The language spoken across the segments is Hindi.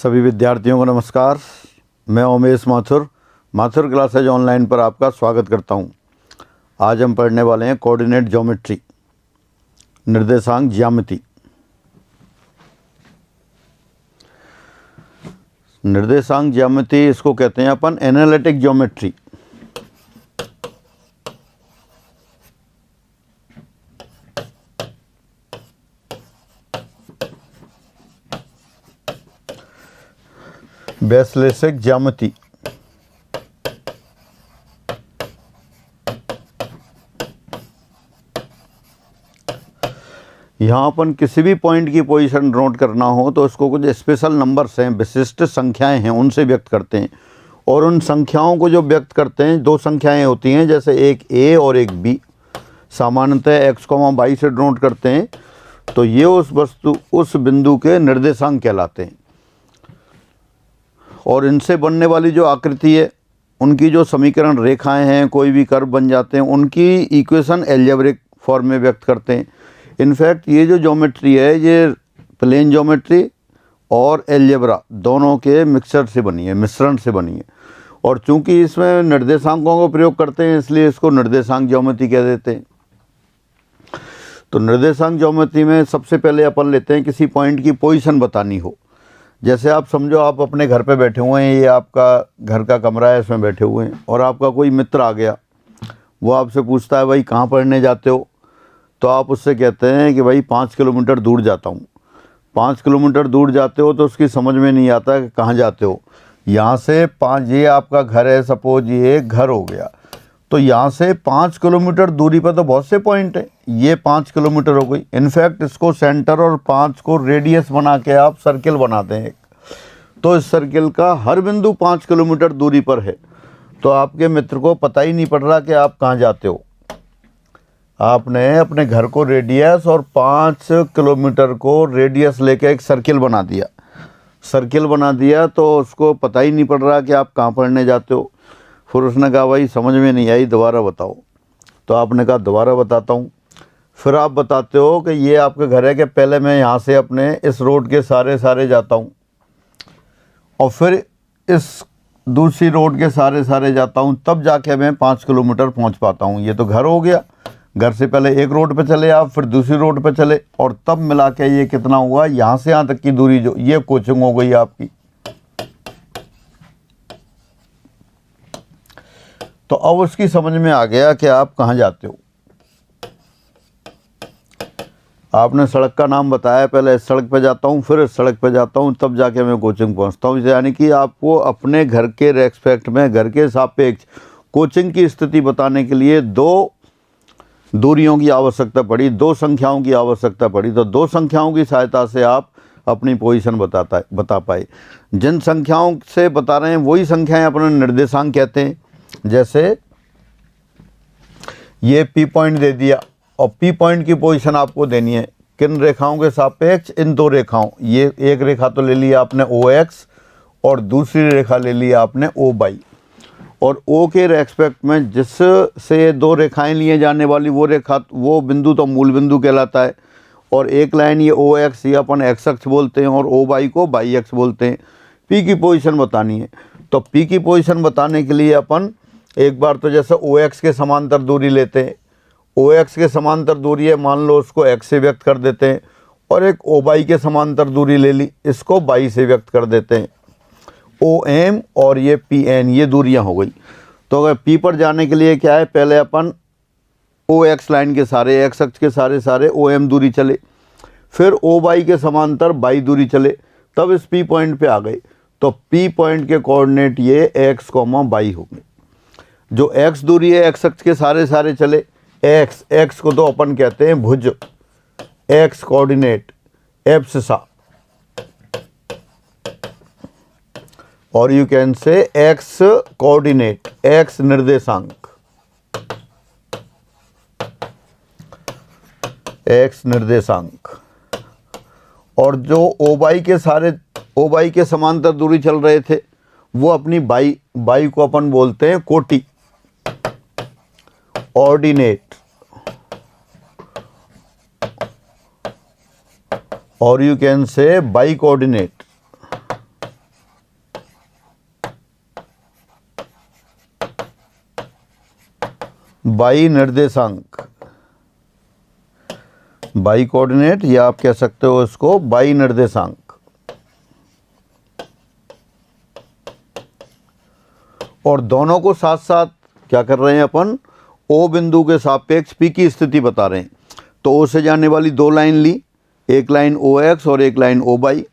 सभी विद्यार्थियों को नमस्कार। मैं उमेश माथुर क्लासेज ऑनलाइन पर आपका स्वागत करता हूं। आज हम पढ़ने वाले हैं कोऑर्डिनेट ज्योमेट्री, निर्देशांक ज्यामिति। निर्देशांक ज्यामिति इसको कहते हैं अपन एनालिटिक ज्योमेट्री। वैश्लेषिक ज्यामिति। यहाँ अपन किसी भी पॉइंट की पोजीशन नोट करना हो तो उसको कुछ स्पेशल नंबर्स हैं, विशिष्ट संख्याएं हैं, उनसे व्यक्त करते हैं। और उन संख्याओं को जो व्यक्त करते हैं, दो संख्याएं होती हैं, जैसे एक a और एक b। सामान्यतः x, y से नोट करते हैं, तो ये उस बिंदु के निर्देशांक कहलाते हैं। और इनसे बनने वाली जो आकृति है, उनकी जो समीकरण रेखाएं हैं, कोई भी कर्व बन जाते हैं, उनकी इक्वेशन एल्जेब्रिक फॉर्म में व्यक्त करते हैं। इनफैक्ट ये जो ज्योमेट्री है, ये प्लेन ज्योमेट्री और एल्जेब्रा दोनों के मिक्सचर से बनी है, मिश्रण से बनी है। और चूंकि इसमें निर्देशांकों का प्रयोग करते हैं, इसलिए इसको निर्देशांक ज्योमेट्री कह देते हैं। तो निर्देशांक ज्योमेट्री में सबसे पहले अपन लेते हैं किसी पॉइंट की पोजीशन बतानी हो। जैसे आप समझो, आप अपने घर पे बैठे हुए हैं, ये आपका घर का कमरा है, इसमें बैठे हुए हैं, और आपका कोई मित्र आ गया, वो आपसे पूछता है भाई कहाँ पढ़ने जाते हो, तो आप उससे कहते हैं कि भाई 5 किलोमीटर दूर जाता हूँ। 5 किलोमीटर दूर जाते हो तो उसकी समझ में नहीं आता कि कहाँ जाते हो। यहाँ से 5, ये आपका घर है, सपोज ये घर हो गया, तो यहाँ से 5 किलोमीटर दूरी पर तो बहुत से पॉइंट हैं, ये 5 किलोमीटर हो गई। इनफैक्ट इसको सेंटर और 5 को रेडियस बना के आप सर्किल बनाते हैं, तो इस सर्किल का हर बिंदु 5 किलोमीटर दूरी पर है। तो आपके मित्र को पता ही नहीं पड़ रहा कि आप कहाँ जाते हो। आपने अपने घर को रेडियस और 5 किलोमीटर को रेडियस लेके एक सर्किल बना दिया, तो उसको पता ही नहीं पड़ रहा कि आप कहाँ पढ़ने जाते हो। फिर उसने कहा भाई समझ में नहीं आई, दोबारा बताओ। तो आपने कहा दोबारा बताता हूँ। फिर आप बताते हो कि ये आपके घर है, कि पहले मैं यहाँ से अपने इस रोड के सारे जाता हूँ, और फिर इस दूसरी रोड के सारे जाता हूँ, तब जाके मैं 5 किलोमीटर पहुँच पाता हूँ। ये तो घर हो गया। घर से पहले एक रोड पे चले आप, फिर दूसरी रोड पे चले, और तब मिला के ये कितना हुआ, यहाँ से यहाँ तक की दूरी, जो ये कोचिंग हो गई आपकी। तो अब उसकी समझ में आ गया कि आप कहाँ जाते हो। आपने सड़क का नाम बताया, पहले इस सड़क पे जाता हूँ, फिर इस सड़क पे जाता हूँ, तब जाके मैं कोचिंग पहुँचता हूँ। यानी कि आपको अपने घर के रेस्पेक्ट में, घर के सापेक्ष कोचिंग की स्थिति बताने के लिए दो दूरियों की आवश्यकता पड़ी, दो संख्याओं की आवश्यकता पड़ी। तो दो संख्याओं की सहायता से आप अपनी पोजीशन बता पाए। जिन संख्याओं से बता रहे हैं वही संख्याएं अपने निर्देशांक कहते हैं। जैसे ये P पॉइंट दे दिया, और P पॉइंट की पोजीशन आपको देनी है किन रेखाओं के सापेक्ष, इन दो रेखाओं। ये एक रेखा तो ले लिया आपने OX, और दूसरी रेखा ले लिया आपने OY। और O के रेस्पेक्ट में जिससे दो रेखाएं लिए जाने वाली वो बिंदु तो मूल बिंदु कहलाता है। और एक लाइन ये OX, ये अपन x अक्ष बोलते हैं, और OY को y अक्ष बोलते हैं। P की पोजीशन बतानी है, तो P की पोजीशन बताने के लिए अपन एक बार तो जैसे OX के समांतर दूरी लेते हैं। OX के समांतर दूरी है, मान लो उसको x से व्यक्त कर देते हैं, और एक OY के समांतर दूरी ले ली, इसको y से व्यक्त कर देते हैं। OM और ये PN, ये दूरियां हो गई। तो अगर P पर जाने के लिए क्या है, पहले अपन OX लाइन के सारे, x अक्ष के सारे OM दूरी चले, फिर OY के समांतर y दूरी चले, तब इस P पॉइंट पे आ गए। तो P पॉइंट के कोऑर्डिनेट ये x, y हो गए। जो x दूरी है, x अक्ष के सारे चले, x को तो अपन कहते हैं भुज, x कोऑर्डिनेट एब्सिसा, और you can say x coordinate, x निर्देशांक, x निर्देशांक। और जो OY के समांतर दूरी चल रहे थे, वो अपनी y को अपन बोलते हैं कोटि, ऑर्डिनेट, और you can say by coordinate. By निर्देशांक, बाई कोऑर्डिनेट, या आप कह सकते हो इसको बाई निर्देशांक। और दोनों को साथ साथ क्या कर रहे हैं अपन, ओ बिंदु के सापेक्ष पी की स्थिति बता रहे हैं। तो ओ से जाने वाली दो लाइन ली, एक लाइन ओ एक्स और एक लाइन ओ वाई,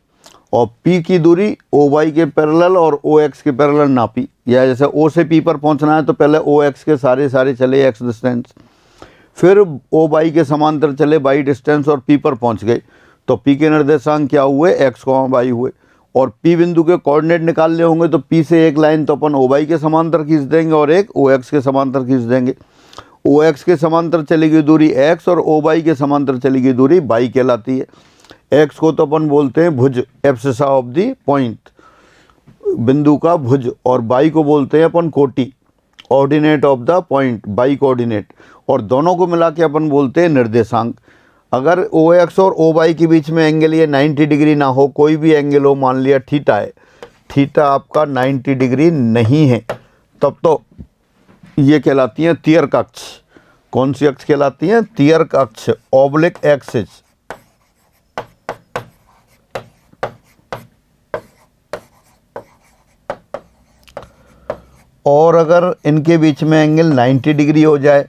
और पी की दूरी ओ वाई के पैरेलल और ओ एक्स के पैरेलल नापी। या जैसे ओ से पी पर पहुंचना है तो पहले ओ एक्स के सारे चले एक्स डिस्टेंस, फिर ओ वाई के समांतर चले वाई डिस्टेंस और पी पर पहुंच गए। तो पी के निर्देशांक क्या हुए, एक्स वाई हुए। और पी बिंदु के कोऑर्डिनेट निकालने होंगे तो पी से एक लाइन तो अपन ओ वाई के समांतर खींच देंगे और एक ओ एक्स के समांतर खींच देंगे। ओ एक्स के समांतर चलेगी दूरी एक्स और ओ वाई के समांतर चलेगी दूरी वाई कहलाती है। एक्स को तो अपन बोलते हैं भुज, एब्सिसा ऑफ दी पॉइंट, बिंदु का भुज, और वाई को बोलते हैं अपन कोटि, ordinate of the point, by coordinate. और दोनों को मिला के अपन बोलते हैं निर्देशांक। अगर ओ एक्स और ओ वाई के बीच में एंगल ये 90 डिग्री ना हो, कोई भी एंगल हो, मान लिया थीटा है, थीटा आपका 90 डिग्री नहीं है, तब तो ये कहलाती हैं तियर्क अक्ष। कौन सी अक्ष कहलाती हैं, तियर्क अक्ष, ऑब्लिक एक्सिस। और अगर इनके बीच में एंगल 90 डिग्री हो जाए,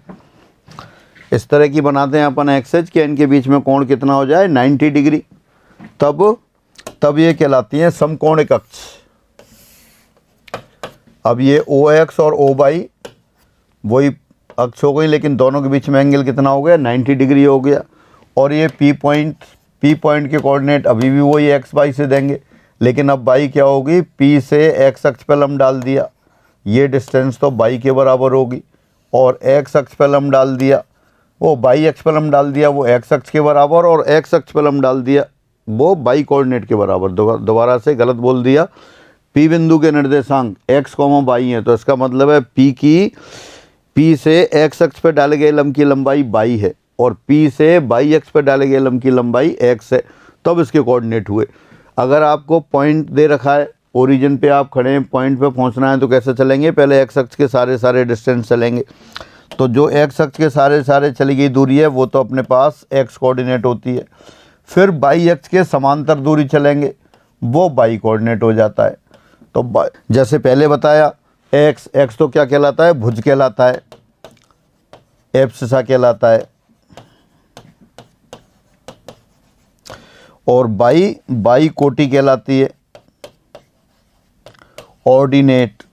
इस तरह की बनाते हैं अपन एक्सेज कि इनके बीच में कोण कितना हो जाए, 90 डिग्री, तब ये कहलाती हैं समकोणिक अक्ष। अब ये ओ एक्स और ओ वाई वही अक्ष हो गई, लेकिन दोनों के बीच में एंगल कितना हो गया, 90 डिग्री हो गया। और ये पी पॉइंट के कोऑर्डिनेट अभी भी वही एक्स वाई से देंगे, लेकिन अब वाई क्या होगी, पी से एक्स अक्ष पर लंब डाल दिया, ये डिस्टेंस तो वाई के बराबर होगी, और एक्स अक्ष पर लंब डाल दिया, वो वाई अक्ष पर लंब डाल दिया वो एक्स अक्ष के बराबर, और एक्स अक्ष पर लंब डाल दिया वो वाई कोऑर्डिनेट के बराबर। दोबारा से गलत बोल दिया। पी बिंदु के निर्देशांक एक्स वाई है, तो इसका मतलब है पी से एक्स अक्ष पर डाले गए लंब की लंबाई वाई है, और पी से वाई अक्ष पर डाले गए लंब की लंबाई एक्स है, तब इसके कोऑर्डिनेट हुए। अगर आपको पॉइंट दे रखा है, ओरिजिन पे आप खड़े हैं, पॉइंट पे पहुंचना है, तो कैसे चलेंगे, पहले एक्स अक्ष के सारे डिस्टेंस चलेंगे। तो जो एक्स अक्ष के सारे चली गई दूरी है वो तो अपने पास एक्स कोऑर्डिनेट होती है। फिर वाई अक्ष के समांतर दूरी चलेंगे, वो वाई कोऑर्डिनेट हो जाता है। तो जैसे पहले बताया, एक्स तो क्या कहलाता है, भुज कहलाता है, एब्सिसा कहलाता है। और बाई कोटि कहलाती है, ऑर्डिनेट।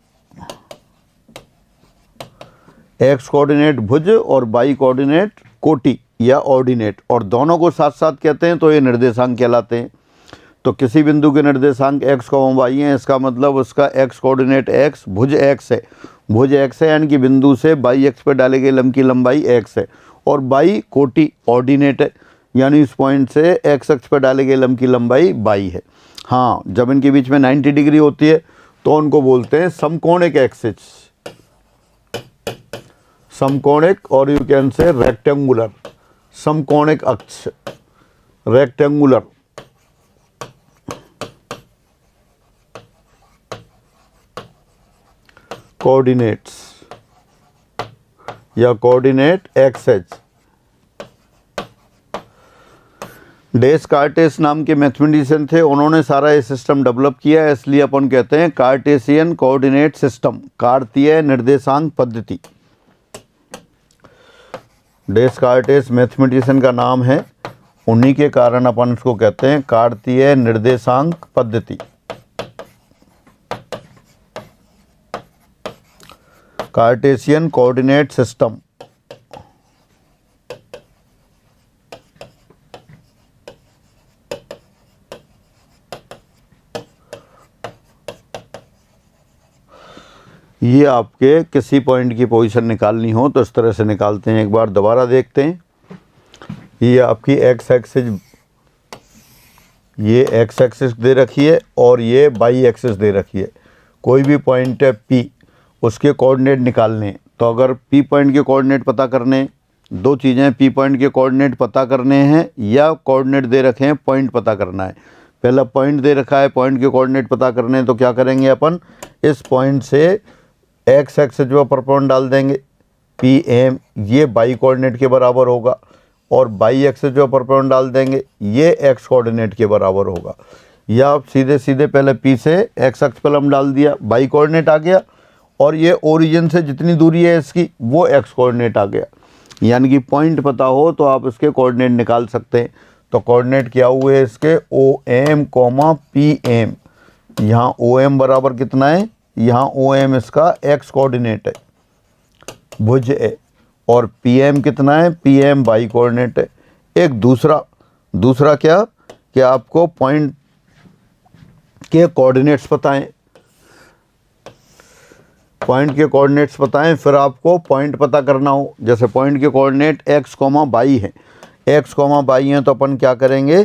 एक्स कोऑर्डिनेट भुज और बाई कोऑर्डिनेट कोटि या ऑर्डिनेट, और दोनों को साथ साथ कहते हैं तो ये निर्देशांक कहलाते हैं। तो किसी बिंदु के निर्देशांक एक्स वाई हैं, इसका मतलब उसका एक्स कोऑर्डिनेट एक्स, भुज एक्स है, भुज एक्स है, यानी कि बिंदु से बाई एक्स पर डाले गए लंब की लंबाई एक्स है, और बाई कोटि ऑर्डिनेट है, यानी इस पॉइंट से एक्स अक्ष पर डाले गए लंब की लंबाई बाई है। हाँ, जब इनके बीच में 90 डिग्री होती है तो उनको बोलते हैं समकोणिक एक्सिस, समकोणिक, और यू कैन से रेक्टेंगुलर, समकोणिक अक्ष, रेक्टेंगुलर। कोऑर्डिनेट्स या कोऑर्डिनेट एक्सेस। डेस्कार्टेस नाम के मैथमेटिशियन थे, उन्होंने सारा ये सिस्टम डेवलप किया है, इसलिए अपन कहते हैं कार्टेशियन कोऑर्डिनेट सिस्टम, कार्तीय निर्देशांक पद्धति। डेस्कार्टेस मैथमेटिशियन का नाम है, उन्हीं के कारण अपन इसको कहते हैं कार्तीय निर्देशांक पद्धति, कार्टेशियन कोऑर्डिनेट सिस्टम। ये आपके किसी पॉइंट की पोजीशन निकालनी हो तो इस तरह से निकालते हैं। एक बार दोबारा देखते हैं। ये आपकी एक्स एक्सिस, ये एक्स एक्सिस दे रखी है और ये वाई एक्सिस दे रखी है। कोई भी पॉइंट है पी, उसके कोऑर्डिनेट निकालने। तो अगर पी पॉइंट के कोऑर्डिनेट पता करने, दो चीज़ें, पी पॉइंट के कोऑर्डिनेट पता करने हैं या कोऑर्डिनेट दे रखे हैं पॉइंट पता करना है। पहला पॉइंट दे रखा है, पॉइंट के कोऑर्डिनेट पता करने हैं, तो क्या करेंगे अपन, इस पॉइंट से एक्स एक्सिस पर परपेंडिकुलर डाल देंगे, पी एम, ये बाई कोऑर्डिनेट के बराबर होगा, और बाई एक्सिस जो अपर पॉइंट डाल देंगे ये एक्स कोऑर्डिनेट के बराबर होगा। या आप सीधे सीधे पहले पी से एक्स अक्ष पर लंब डाल दिया, बाई कोऑर्डिनेट आ गया, और ये ओरिजिन से जितनी दूरी है इसकी वो एक्स कोऑर्डिनेट आ गया। यानी कि पॉइंट पता हो तो आप इसके कोऑर्डिनेट निकाल सकते हैं। तो कोऑर्डिनेट क्या हुए इसके, O M comma P M. यहाँ ओ एम बराबर कितना है, यहाँ ओ एम इसका एक्स कोऑर्डिनेट है, भुज है, और पी एम कितना है, पी एम बाई कोऑर्डिनेट है। एक दूसरा क्या कि आपको पॉइंट के कोऑर्डिनेट्स पता हैं, पॉइंट के कोऑर्डिनेट्स पता हैं, फिर आपको पॉइंट पता करना हो, जैसे पॉइंट के कोऑर्डिनेट एक्स कॉमा बाई हैं, एक्स कॉमा बाई हैं, तो अपन क्या करेंगे,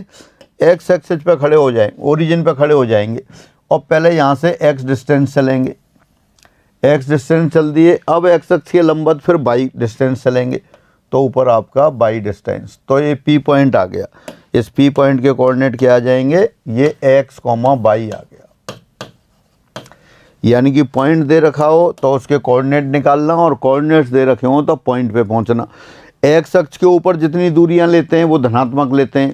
एक्स एक्सिस पे खड़े हो जाएंगे, ओरिजिन पे खड़े हो जाएंगे, और पहले यहाँ से एक्स डिस्टेंस चलेंगे, एक्स डिस्टेंस चल दिए, अब एक्स एक्स के लंबवत फिर बाई डिस्टेंस चलेंगे, तो ऊपर आपका बाई डिस्टेंस, तो ये पी पॉइंट आ गया। इस पी पॉइंट के कोऑर्डिनेट क्या आ जाएंगे, ये एक्स कॉमा बाई आ गया। यानी कि पॉइंट दे रखा हो तो उसके कोऑर्डिनेट निकालना, और कोऑर्डिनेट्स दे रखे हो तो पॉइंट पे पहुंचना। एक्स अक्ष के ऊपर जितनी दूरियां लेते हैं वो धनात्मक लेते हैं,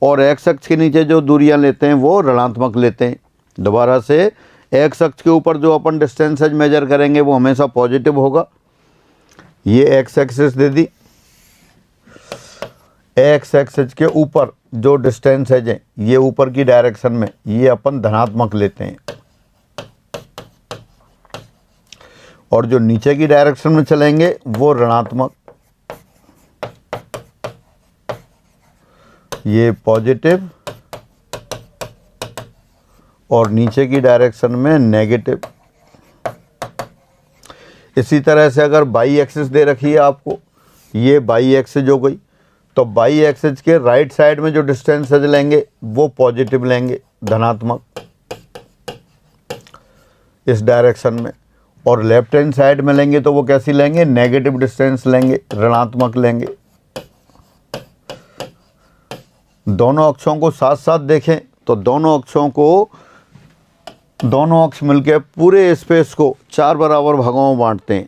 और एक्स अक्ष के नीचे जो दूरियां लेते हैं वो ऋणात्मक लेते हैं। दोबारा से, एक्स अक्ष के ऊपर जो अपन डिस्टेंसेज मेजर करेंगे वो हमेशा पॉजिटिव होगा। ये एक्स एक्सिस दे दी, एक्स एक्सिस के ऊपर जो डिस्टेंसेज हैं ये ऊपर की डायरेक्शन में ये अपन धनात्मक लेते हैं, और जो नीचे की डायरेक्शन में चलेंगे वो ऋणात्मक, ये पॉजिटिव, और नीचे की डायरेक्शन में नेगेटिव। इसी तरह से अगर बाई एक्सिस दे रखी है आपको, ये बाई एक्सिस हो गई, तो बाई एक्सिस के राइट साइड में जो डिस्टेंसेज लेंगे वो पॉजिटिव लेंगे, धनात्मक, इस डायरेक्शन में, और लेफ्ट हैंड साइड में लेंगे तो वो कैसी लेंगे, नेगेटिव डिस्टेंस लेंगे, ऋणात्मक लेंगे। दोनों अक्षों को साथ साथ देखें तो दोनों अक्ष मिलकर पूरे स्पेस को 4 बराबर भागों में बांटते हैं।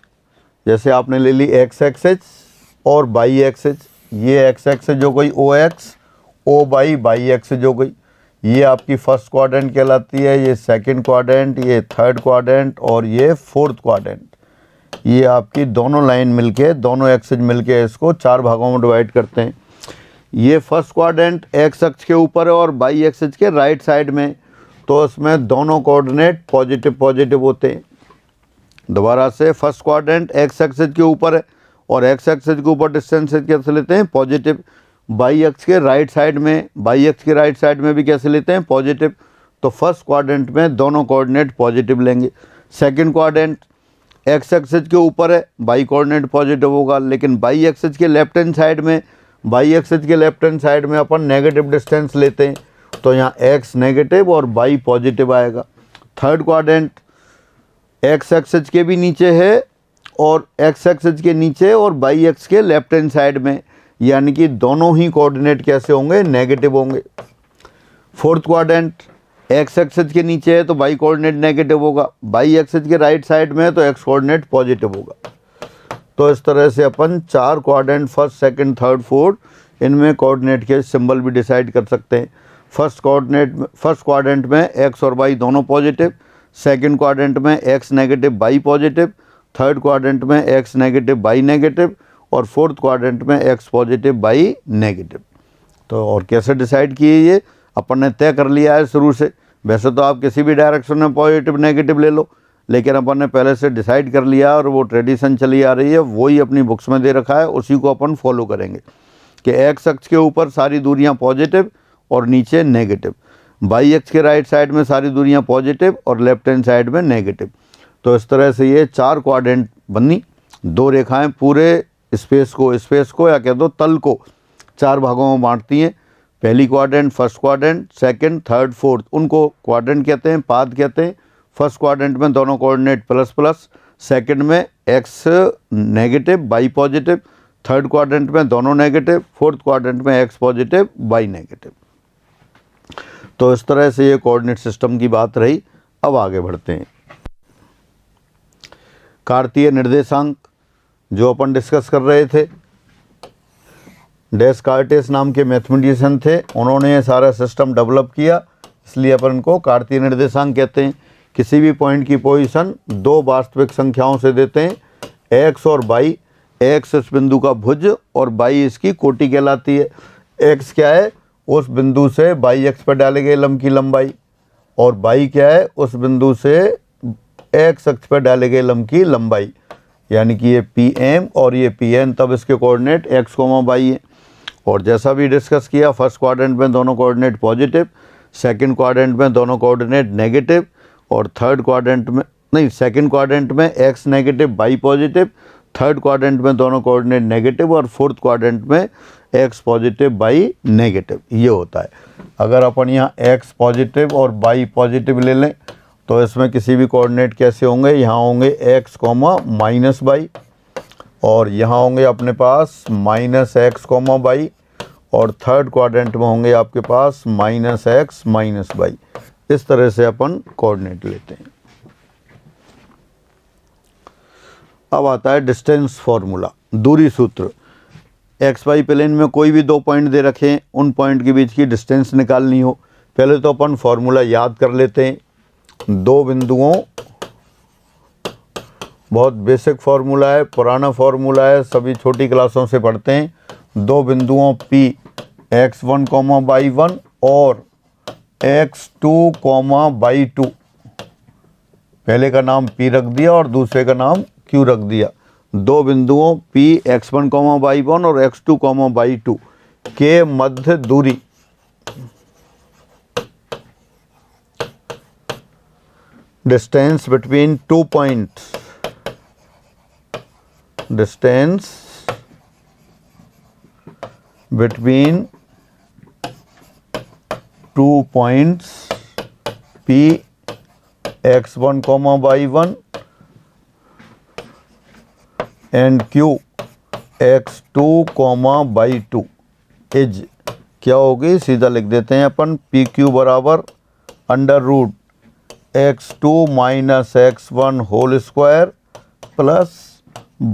जैसे आपने ले ली एक्स एक्सिस और बाई एक्सिस, ये एक्स एक्सिस हो गई ओ एक्स, ओ बाई एक्सिस हो गई, ये आपकी फर्स्ट क्वाड्रेंट कहलाती है, ये सेकंड क्वाड्रेंट, ये थर्ड क्वाड्रेंट, और ये फोर्थ क्वाड्रेंट। ये आपकी दोनों लाइन मिलके, दोनों एक्सिस मिलके इसको 4 भागों में डिवाइड करते हैं। ये फर्स्ट क्वाड्रेंट एक्स अक्ष के ऊपर है और बाई एक्सिस के राइट साइड में, तो इसमें दोनों कोऑर्डिनेट पॉजिटिव पॉजिटिव होते हैं। दोबारा से, फर्स्ट क्वाड्रेंट एक्स एक्सिस के ऊपर है और एक्स एक्सिस के ऊपर डिस्टेंस कैसे लेते हैं, पॉजिटिव। बाई एक्स के राइट साइड में भी कैसे लेते हैं, पॉजिटिव। तो फर्स्ट क्वाड्रेंट में दोनों कोऑर्डिनेट पॉजिटिव लेंगे। सेकंड क्वाड्रेंट एक्स एक्सिस के ऊपर है, बाई कोऑर्डिनेट पॉजिटिव होगा, लेकिन बाई एक्सिस के लेफ्ट हैंड साइड में अपन नेगेटिव डिस्टेंस लेते हैं, तो यहाँ एक्स नेगेटिव और बाई पॉजिटिव आएगा। थर्ड क्वाड्रेंट एक्स एक्सिस के भी नीचे है और एक्स एक्सिस के नीचे और बाई एक्स के लेफ्ट हैंड साइड में, यानी कि दोनों ही कोऑर्डिनेट कैसे होंगे, नेगेटिव होंगे। फोर्थ क्वाड्रेंट एक्स एक्सिस के नीचे है तो बाई कोऑर्डिनेट नेगेटिव होगा, बाई एक्सिस के राइट साइड में है तो एक्स कोऑर्डिनेट पॉजिटिव होगा। तो इस तरह से अपन 4 quadrant, first second third fourth, इनमें कोऑर्डिनेट के सिंबल भी डिसाइड कर सकते हैं। फर्स्ट क्वाड्रेंट में एक्स और बाई दोनों पॉजिटिव, सेकंड क्वाड्रेंट में X negative by positive, third quadrant में एक्स नेगेटिव बाई नेगेटिव, और फोर्थ क्वाड्रेंट में एक्स पॉजिटिव बाई नेगेटिव। तो और कैसे डिसाइड किए ये अपन ने तय कर लिया है शुरू से। वैसे तो आप किसी भी डायरेक्शन में पॉजिटिव नेगेटिव ले लो, लेकिन अपन ने पहले से डिसाइड कर लिया और वो ट्रेडिशन चली आ रही है, वही अपनी बुक्स में दे रखा है, उसी को अपन फॉलो करेंगे कि एक्स अक्ष के ऊपर सारी दूरियां पॉजिटिव और नीचे नेगेटिव, बाई एक्स के राइट साइड में सारी दूरियां पॉजिटिव और लेफ्ट हैंड साइड में नेगेटिव। तो इस तरह से ये 4 क्वाड्रेंट बनी, 2 रेखाएं पूरे स्पेस को या कह दो तल को 4 भागों में बांटती हैं। पहली quadrant, first quadrant, second third fourth, उनको क्वाड्रेंट कहते हैं, पाद कहते हैं। फर्स्ट क्वाड्रेंट में दोनों कोऑर्डिनेट प्लस प्लस, सेकंड में X negative by positive, third quadrant में दोनों नेगेटिव, फोर्थ क्वाड्रेंट में एक्स पॉजिटिव बाई नेगेटिव। तो इस तरह से ये कोऑर्डिनेट सिस्टम की बात रही। अब आगे बढ़ते हैं। कार्तीय निर्देशांक जो अपन डिस्कस कर रहे थे। डेस्कार्टेस नाम के मैथमेटिशियन थे, उन्होंने ये सारा सिस्टम डेवलप किया, इसलिए अपन इनको कार्तीय निर्देशांक कहते हैं। किसी भी पॉइंट की पोजीशन दो वास्तविक संख्याओं से देते हैं, एक्स और वाई। एक्स इस बिंदु का भुज और वाई इसकी कोटि कहलाती है। एक्स क्या है, उस बिंदु से वाई एक्स पर डाले गए लंब की लंबाई, और वाई क्या है, उस बिंदु से एक्स अक्ष पर डाले गए लंब की लंबाई, यानी कि ये पी एम और ये पी एन, तब इसके कोऑर्डिनेट एक्स कोमा वाई है। और जैसा भी डिस्कस किया, फर्स्ट क्वाड्रेंट में दोनों कोऑर्डिनेट पॉजिटिव, सेकंड क्वाड्रेंट में दोनों कोऑर्डिनेट नेगेटिव, और थर्ड क्वाड्रेंट में नहीं, सेकंड क्वाड्रेंट में X negative Y positive, third quadrant में दोनों कोऑर्डिनेट नेगेटिव, और फोर्थ क्वाड्रेंट में एक्स पॉजिटिव वाई नेगेटिव। ये होता है। अगर अपन यहाँ एक्स पॉजिटिव और वाई पॉजिटिव ले लें तो इसमें किसी भी कोऑर्डिनेट कैसे होंगे, यहाँ होंगे एक्स कॉमा माइनस वाई, और यहाँ होंगे अपने पास माइनस एक्स कॉमा वाई, और थर्ड क्वाड्रेंट में होंगे आपके पास माइनस एक्स माइनस वाई। इस तरह से अपन कोऑर्डिनेट लेते हैं। अब आता है डिस्टेंस फॉर्मूला, दूरी सूत्र। एक्स वाई प्लेन में कोई भी दो पॉइंट दे रखे हैं, उन पॉइंट के बीच की डिस्टेंस निकालनी हो, पहले तो अपन फॉर्मूला याद कर लेते हैं। दो बिंदुओं, बहुत बेसिक फार्मूला है, पुराना फार्मूला है, सभी छोटी क्लासों से पढ़ते हैं। दो बिंदुओं P x1 कॉमा y1 और x2 कॉमा y2, पहले का नाम P रख दिया और दूसरे का नाम Q रख दिया। दो बिंदुओं P x1 कॉमा y1 और x2 कॉमा y2 के मध्य दूरी distance between 2 points, distance between 2 points P x1 comma y1 and Q x2 comma y2 is क्या होगी, सीधा लिख देते हैं अपन। पी क्यू बराबर under root x2 minus x1 whole square plus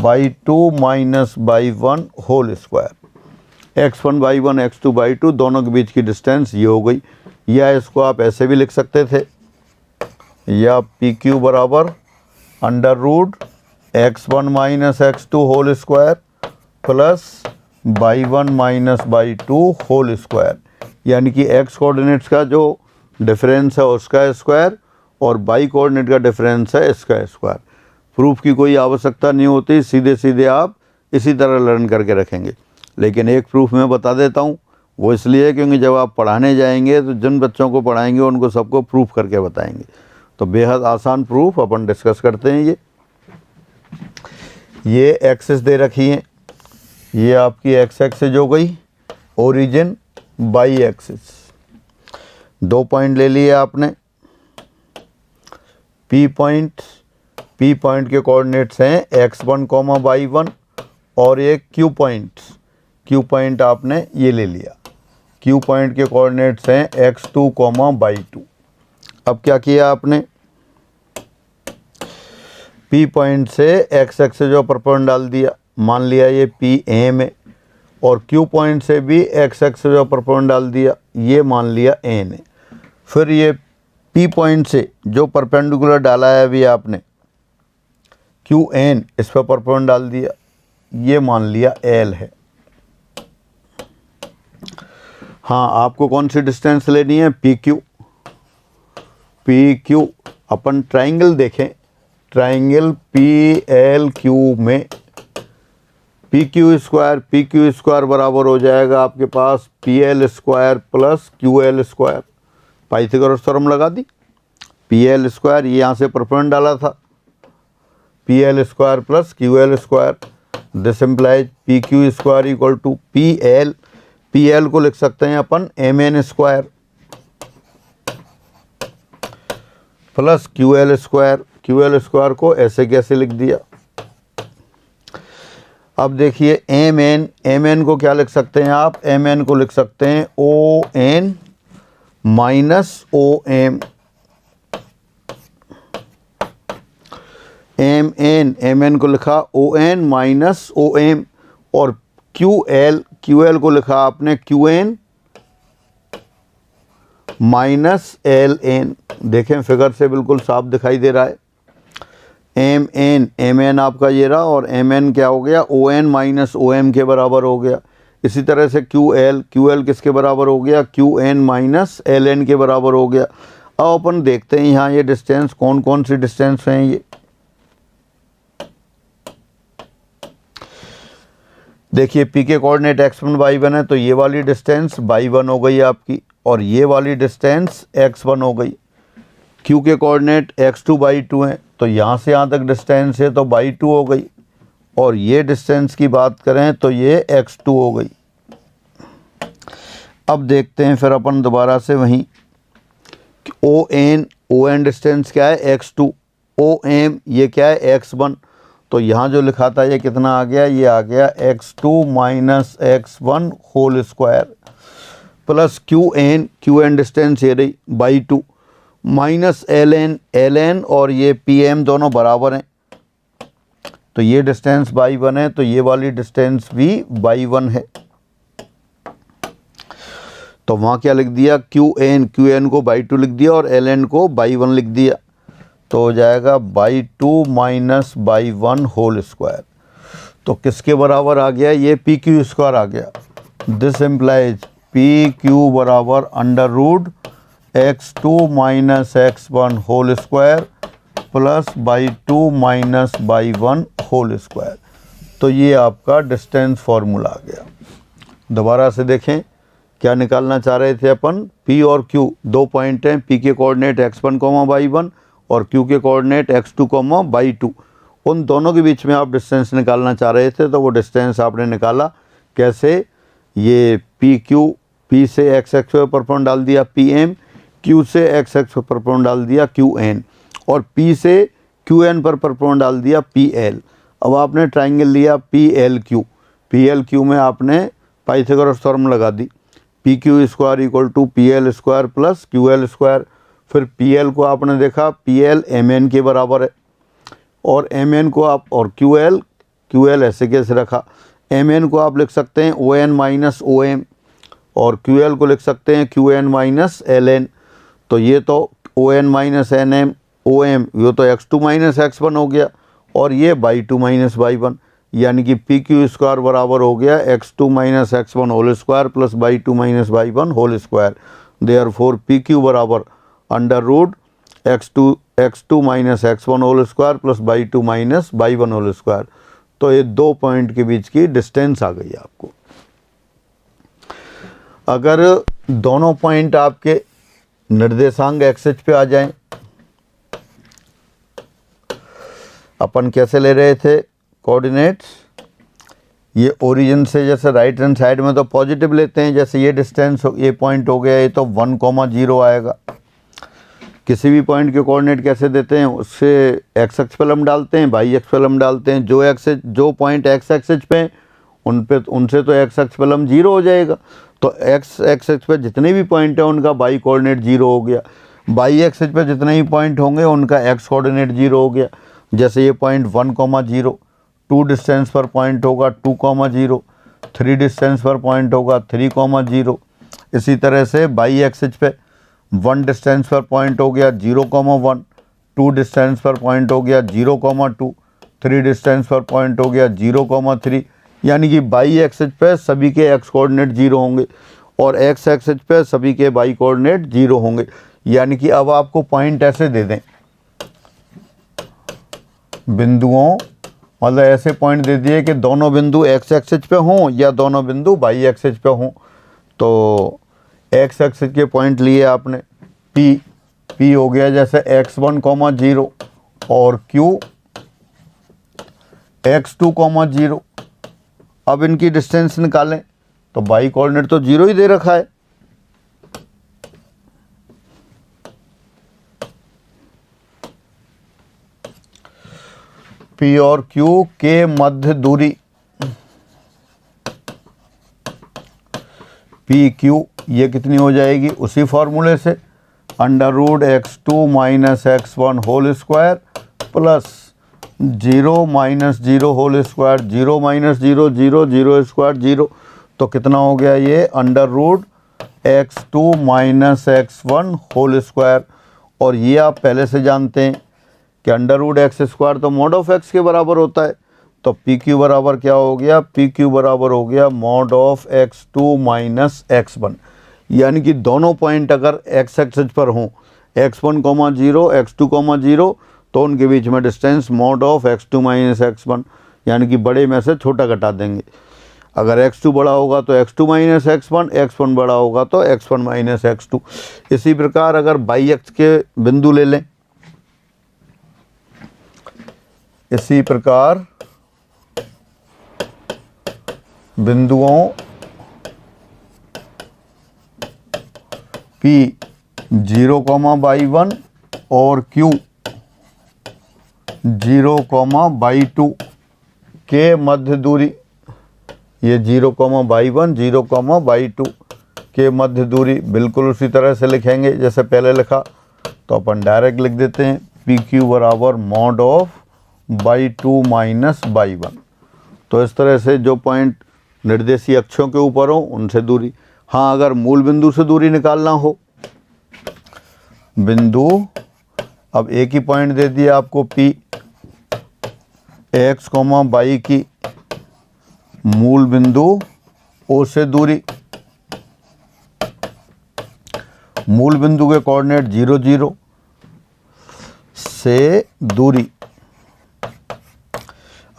y2 minus y1 whole square. x1 y1 x2 y2 दोनों के बीच की डिस्टेंस ये हो गई। या इसको आप ऐसे भी लिख सकते थे, या पी क्यू बराबर under root x1 minus x2 whole square plus y1 minus y2 whole square, यानी कि x कोऑर्डिनेट्स का जो डिफरेंस है उसका स्क्वायर और y कोऑर्डिनेट का डिफरेंस है इसका स्क्वायर। प्रूफ की कोई आवश्यकता नहीं होती, सीधे सीधे आप इसी तरह लर्न करके रखेंगे। लेकिन एक प्रूफ मैं बता देता हूँ, वो इसलिए क्योंकि जब आप पढ़ाने जाएंगे तो जिन बच्चों को पढ़ाएंगे उनको सबको प्रूफ करके बताएंगे। तो बेहद आसान प्रूफ अपन डिस्कस करते हैं। ये एक्सिस दे रखी हैं, ये आपकी एक्स एक्सिस हो गई, ओरिजिन वाई एक्सिस। दो पॉइंट ले लिए आपने, पी पॉइंट के कोऑर्डिनेट्स हैं x1 कॉमा y1 और एक क्यू पॉइंट आपने ये ले लिया। क्यू पॉइंट के कोऑर्डिनेट्स हैं x2 कॉमा y2। अब क्या किया आपने, P पॉइंट से x एक्सिस जो परपेंडिकुलर डाल दिया, मान लिया ये P एम है, और Q पॉइंट से भी x एक्सिस जो परपेंडिकुलर डाल दिया, ये मान लिया n है। फिर ये P पॉइंट से जो परपेंडिकुलर डाला है अभी आपने QN, इस पर परपेंडिकुलर डाल दिया, ये मान लिया L है। हाँ, आपको कौन सी डिस्टेंस लेनी है, PQ। अपन ट्राइंगल देखें, ट्राइंगल PLQ में PQ स्क्वायर बराबर हो जाएगा आपके पास PL square plus QL square. Pythagoras theorem लगा दी। PL स्क्वायर ये यहाँ से परपेंडिकुलर डाला था, PL square plus QL square. This implies PQ square equal to PL को लिख सकते हैं अपन MN square plus QL square को ऐसे कैसे लिख दिया। अब देखिए MN को क्या लिख सकते हैं आप, MN को लिख सकते हैं ON minus OM। M N को लिखा O N minus O M, और क्यू एल को लिखा आपने Q N minus L N. देखें फिगर से बिल्कुल साफ दिखाई दे रहा है। एम एन आपका ये रहा, और एम एन क्या हो गया, O N minus O M के बराबर हो गया। इसी तरह से क्यू एल किसके बराबर हो गया, Q N minus L N के बराबर हो गया। अब अपन देखते हैं यहाँ ये डिस्टेंस कौन कौन सी डिस्टेंस हैं। ये देखिए पी के कोऑर्डिनेट x1 y1 है, तो ये वाली डिस्टेंस y1 हो गई आपकी, और ये वाली डिस्टेंस x1 हो गई। क्यू के कोऑर्डिनेट x2 y2 हैं, तो यहाँ से यहाँ तक डिस्टेंस है तो y2 हो गई, और ये डिस्टेंस की बात करें तो ये x2 हो गई। अब देखते हैं फिर अपन दोबारा से वहीं ओ एन डिस्टेंस क्या है x2, ओ एम ये क्या है x1, तो यहाँ जो लिखा था ये कितना आ गया, ये आ गया x2 minus x1 whole square, plus Q N distance ये रही y2 माइनस एल एन और ये पी एम दोनों बराबर हैं, तो ये डिस्टेंस y1 है, तो ये वाली डिस्टेंस भी y1 है। तो वहाँ क्या लिख दिया, क्यू एन को y2 लिख दिया और एल एन को y1 लिख दिया, तो हो जाएगा y2 minus y1 whole square. तो किसके बराबर आ गया, ये पी क्यू स्क्वायर आ गया। दिस इम्प्लाइज पी क्यू बराबर under root x2 minus x1 whole square plus y2 minus y1 whole square. तो ये आपका डिस्टेंस फार्मूला आ गया। दोबारा से देखें क्या निकालना चाह रहे थे अपन, P और Q दो पॉइंट हैं, P के कोऑर्डिनेट x1 y1 और Q के कोऑर्डिनेट x2 y2, उन दोनों के बीच में आप डिस्टेंस निकालना चाह रहे थे, तो वो डिस्टेंस आपने निकाला कैसे, ये P से x एक्स पर परपेंडिकुलर डाल दिया PM, Q से x एक्स पर परपेंडिकुलर डाल दिया QN, और P से QN पर परपेंडिकुलर डाल दिया PL। अब आपने ट्राइंगल लिया PLQ में आपने पाइथागोरस फॉर्मूला लगा दी, P Q square equal to P L square plus Q L square. फिर पी एल को आपने देखा पी एल एम एन के बराबर है, और एम एन को आप, और क्यू एल ऐसे कैसे रखा, एम एन को आप लिख सकते हैं O N minus O M, और क्यू एल को लिख सकते हैं Q N minus L N. तो ये तो O N minus N M O M, ये तो x2 माइनस x1 हो गया, और ये y2 माइनस y1, यानी कि पी क्यू स्क्वायर बराबर हो गया x2 minus x1 whole square plus y2 minus y1 whole square. Therefore P Q बराबर under root x2 minus x1 whole square plus y2 minus y1 whole square. तो ये दो पॉइंट के बीच की डिस्टेंस आ गई आपको। अगर दोनों पॉइंट आपके निर्देशांक एक्सिस पे आ जाएं, अपन कैसे ले रहे थे कोऑर्डिनेट्स, ये ओरिजिन से जैसे राइट हैंड साइड में तो पॉजिटिव लेते हैं, जैसे ये डिस्टेंस ये पॉइंट हो गया, ये तो 1,0 आएगा। किसी भी पॉइंट के कोऑर्डिनेट कैसे देते हैं, उससे एक्स एक्स पे लम डालते हैं, वाई एक्स पे लम डालते हैं। जो पॉइंट एक्स एक्सिस पे उनसे तो एक्स एक्स पे लम 0 हो जाएगा, तो एक्स एक्सिस पे जितने भी पॉइंट हैं उनका वाई कोऑर्डिनेट 0 हो गया, वाई एक्सिस पे जितने भी पॉइंट होंगे उनका एक्स कोऑर्डिनेट 0 हो गया। जैसे ये पॉइंट 1,0, 2 डिस्टेंस पर पॉइंट होगा 2,0, 3 डिस्टेंस पर पॉइंट होगा 3,0। इसी तरह से वाई एक्सिस पे 1 डिस्टेंस पर पॉइंट हो गया 0,1, 2 डिस्टेंस पर पॉइंट हो गया 0,2, 3 डिस्टेंस पर पॉइंट हो गया 0,3, यानी कि वाई एक्सिस पे सभी के एक्स कोऑर्डिनेट 0 होंगे और एक्स एक्सिस पे सभी के वाई कोऑर्डिनेट 0 होंगे। यानी कि अब आपको पॉइंट ऐसे दे दें, बिंदुओं मतलब ऐसे पॉइंट दे दिए कि दोनों बिंदु एक्स एक्सिस पे हों या दोनों बिंदु वाई एक्सिस पे हों। तो एक्स एक्सिस के पॉइंट लिए आपने पी हो गया जैसे x1, 0 और q x2, 0। अब इनकी डिस्टेंस निकालें तो वाई कोऑर्डिनेट तो 0 ही दे रखा है, P और Q के मध्य दूरी पी क्यू ये कितनी हो जाएगी, उसी फॉर्मूले से under root x2 minus x1 whole square plus 0 minus 0 whole square, 0 minus 0 0, 0 square 0, तो कितना हो गया ये under root x2 minus x1 whole square. और ये आप पहले से जानते हैं कि अंडर रूट एक्स स्क्वायर तो मॉड ऑफ एक्स के बराबर होता है, तो पी क्यू बराबर क्या हो गया, पी क्यू बराबर हो गया mod of x2 minus x1। यानी कि दोनों पॉइंट अगर x एक्सिस पर हों, x1, 0, x2, 0, तो उनके बीच में distance mod of x2 minus x1, यानी कि बड़े में से छोटा घटा देंगे। अगर x2 बड़ा होगा तो x2 माइनस x1, x1 बड़ा होगा तो x1 माइनस x2। इसी प्रकार अगर बाई एक्स के बिंदु ले लें, इसी प्रकार बिंदुओं P 0, और Q 0, के मध्य दूरी, ये 0, 0, के मध्य दूरी बिल्कुल उसी तरह से लिखेंगे जैसे पहले लिखा, तो अपन डायरेक्ट लिख देते हैं पी क्यू बराबर मॉड ऑफ 2 माइनस 1। तो इस तरह से जो पॉइंट निर्देशीय अक्षों के ऊपर हो उनसे दूरी। हाँ, अगर मूल बिंदु से दूरी निकालना हो, बिंदु अब एक ही पॉइंट दे दिया आपको P, x, y की मूल बिंदु O से दूरी, मूल बिंदु के कोऑर्डिनेट 0, 0 से दूरी।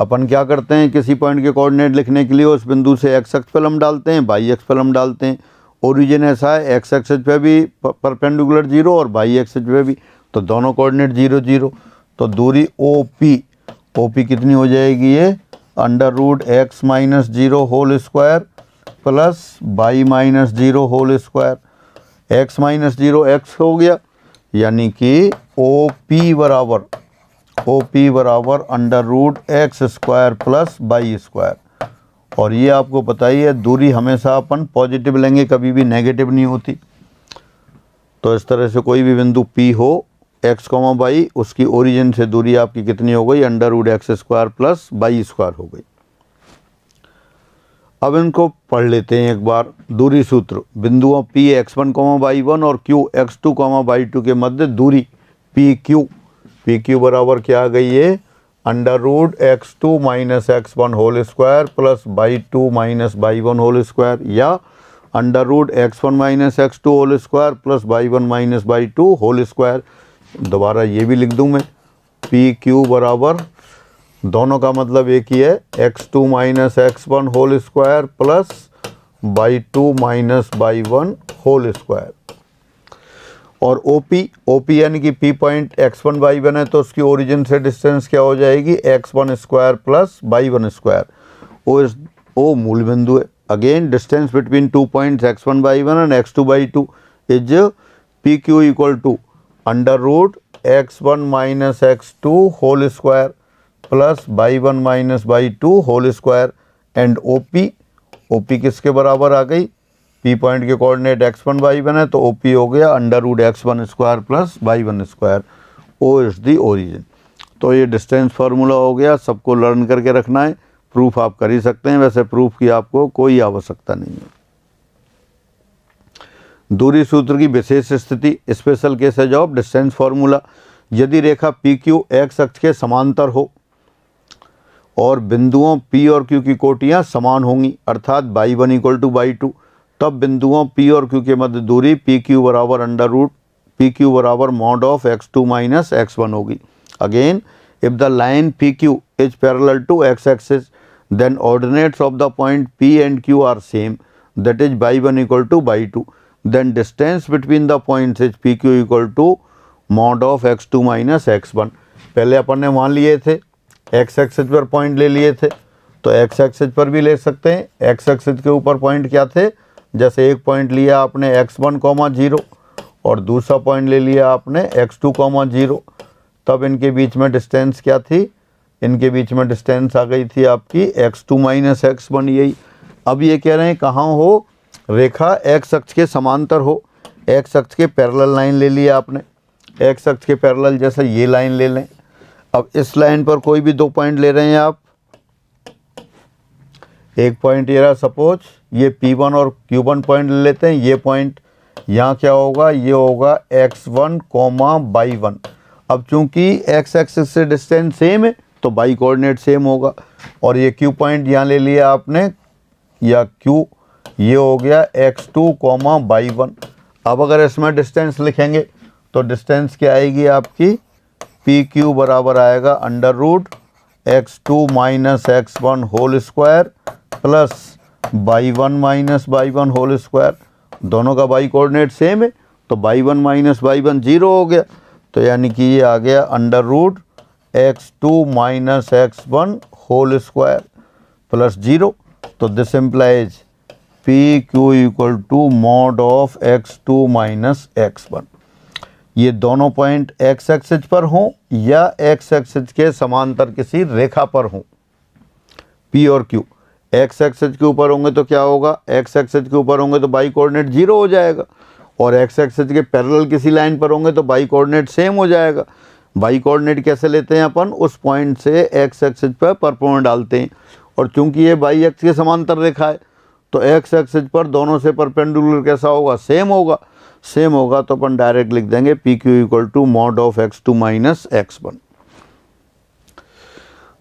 अपन क्या करते हैं, किसी पॉइंट के कोऑर्डिनेट लिखने के लिए उस बिंदु से x अक्ष पर लंब डालते हैं, y अक्ष पर लंब डालते हैं। ओरिजिन ऐसा है, x एक्सिस पे भी परपेंडिकुलर 0 और y एक्सिस पे भी, तो दोनों कोऑर्डिनेट 0, 0। तो दूरी OP कितनी हो जाएगी, ये under root x minus 0 whole square plus y minus 0 whole square. x minus 0 x हो गया, यानी कि OP बराबर under root X square plus Y square. और ये आपको पता ही है, दूरी हमेशा अपन पॉजिटिव लेंगे, कभी भी नेगेटिव नहीं होती। तो इस तरह से कोई भी बिंदु P हो x, y, उसकी ओरिजिन से दूरी आपकी कितनी हो गई, under root X square plus Y square हो गई। अब इनको पढ़ लेते हैं एक बार। दूरी सूत्र, बिंदुओं P x1, y1 और Q x2, y2 के मध्य दूरी पी क्यू बराबर क्या आ गई है, under root x2 minus x1 whole square plus y2 minus y1 whole square, या under root x1 minus x2 whole square plus y1 minus y2 whole square. दोबारा ये भी लिख दूँ मैं, पी क्यू बराबर, दोनों का मतलब एक ही है, x2 minus x1 whole square plus y2 minus y1 whole square. और OP यानी कि P पॉइंट x1, y1 है, तो उसकी ओरिजिन से डिस्टेंस क्या हो जाएगी, x1 square plus y1 square. O मूल बिंदु है। Again distance between 2 points x1, y1 and x2, y2 is PQ equal to under root x1 minus x2 whole square plus y1 minus y2 whole square. And OP किसके बराबर आ गई, P पॉइंट के कोऑर्डिनेट x1, y1 है, तो OP हो गया under root x1 square plus y1 square. O is the origin. तो ये डिस्टेंस फार्मूला हो गया, सबको लर्न करके रखना है। प्रूफ आप कर ही सकते हैं, वैसे प्रूफ की आपको कोई आवश्यकता नहीं है। दूरी सूत्र की विशेष स्थिति, special cases of distance formula. यदि रेखा PQ x अक्ष के समांतर हो और बिंदुओं P और Q की कोटियाँ समान होंगी, अर्थात y1 इक्वल टू y2, तब बिंदुओं P और Q के मध्य दूरी PQ बराबर अंडर रूट PQ बराबर mod of x2 minus x1 होगी। Again, if the line PQ is parallel to x axis, then ordinates of the point P and Q are same, that is y1 equal to y2, then distance between the points is PQ equal to mod of x2 minus x1। पहले अपन ने मान लिए थे, x एक्सिस पर पॉइंट ले लिए थे, तो x एक्सिस पर भी ले सकते हैं। x एक्सिस के ऊपर पॉइंट क्या थे, जैसे एक पॉइंट लिया आपने x1, 0 और दूसरा पॉइंट ले लिया आपने x2, 0, तब इनके बीच में डिस्टेंस क्या थी, इनके बीच में डिस्टेंस आ गई थी आपकी x2 माइनस x1। यही अब ये कह रहे हैं कहाँ हो, रेखा x अक्ष के समांतर हो, x अक्ष के पैरेलल लाइन ले लिया आपने, x अक्ष के पैरेलल जैसे ये लाइन ले लें। अब इस लाइन पर कोई भी 2 पॉइंट ले रहे हैं आप, एक पॉइंट ये रहा, सपोज ये P1 और Q1 पॉइंट ले लेते हैं। ये पॉइंट यहाँ क्या होगा, ये होगा x1, y1। अब चूंकि x एक्सिस से डिस्टेंस सेम है तो y कोऑर्डिनेट सेम होगा। और ये Q पॉइंट यहाँ ले लिया आपने, या Q, ये हो गया x2, y1। अब अगर इसमें डिस्टेंस लिखेंगे तो डिस्टेंस क्या आएगी आपकी, PQ बराबर आएगा under root x2 minus x1 whole square plus y1 minus y1 whole square. दोनों का y कोऑर्डिनेट सेम है तो y1 माइनस y1 0 हो गया। तो यानी कि ये आ गया under root x2 minus x1 whole square plus 0। तो this implies PQ equal to mod of x2 minus x1। ये दोनों पॉइंट x एक्सिस पर हों या x एक्सिस के समांतर किसी रेखा पर हों, P और Q। x एक्सिस के ऊपर होंगे तो क्या होगा, x एक्सिस के ऊपर होंगे तो y कोऑर्डिनेट 0 हो जाएगा, और x एक्सिस के पैरेलल किसी लाइन पर होंगे तो y कोऑर्डिनेट सेम हो जाएगा। y कोऑर्डिनेट कैसे लेते हैं अपन, उस पॉइंट से x एक्सिस पर परपेंडिकुलर डालते हैं, और चूंकि ये y एक्सिस के समांतर रेखा है तो x एक्सिस पर दोनों से परपेंडिकुलर कैसा होगा, सेम होगा। सेम होगा तो अपन डायरेक्ट लिख देंगे PQ equal to mod of x2 minus x1।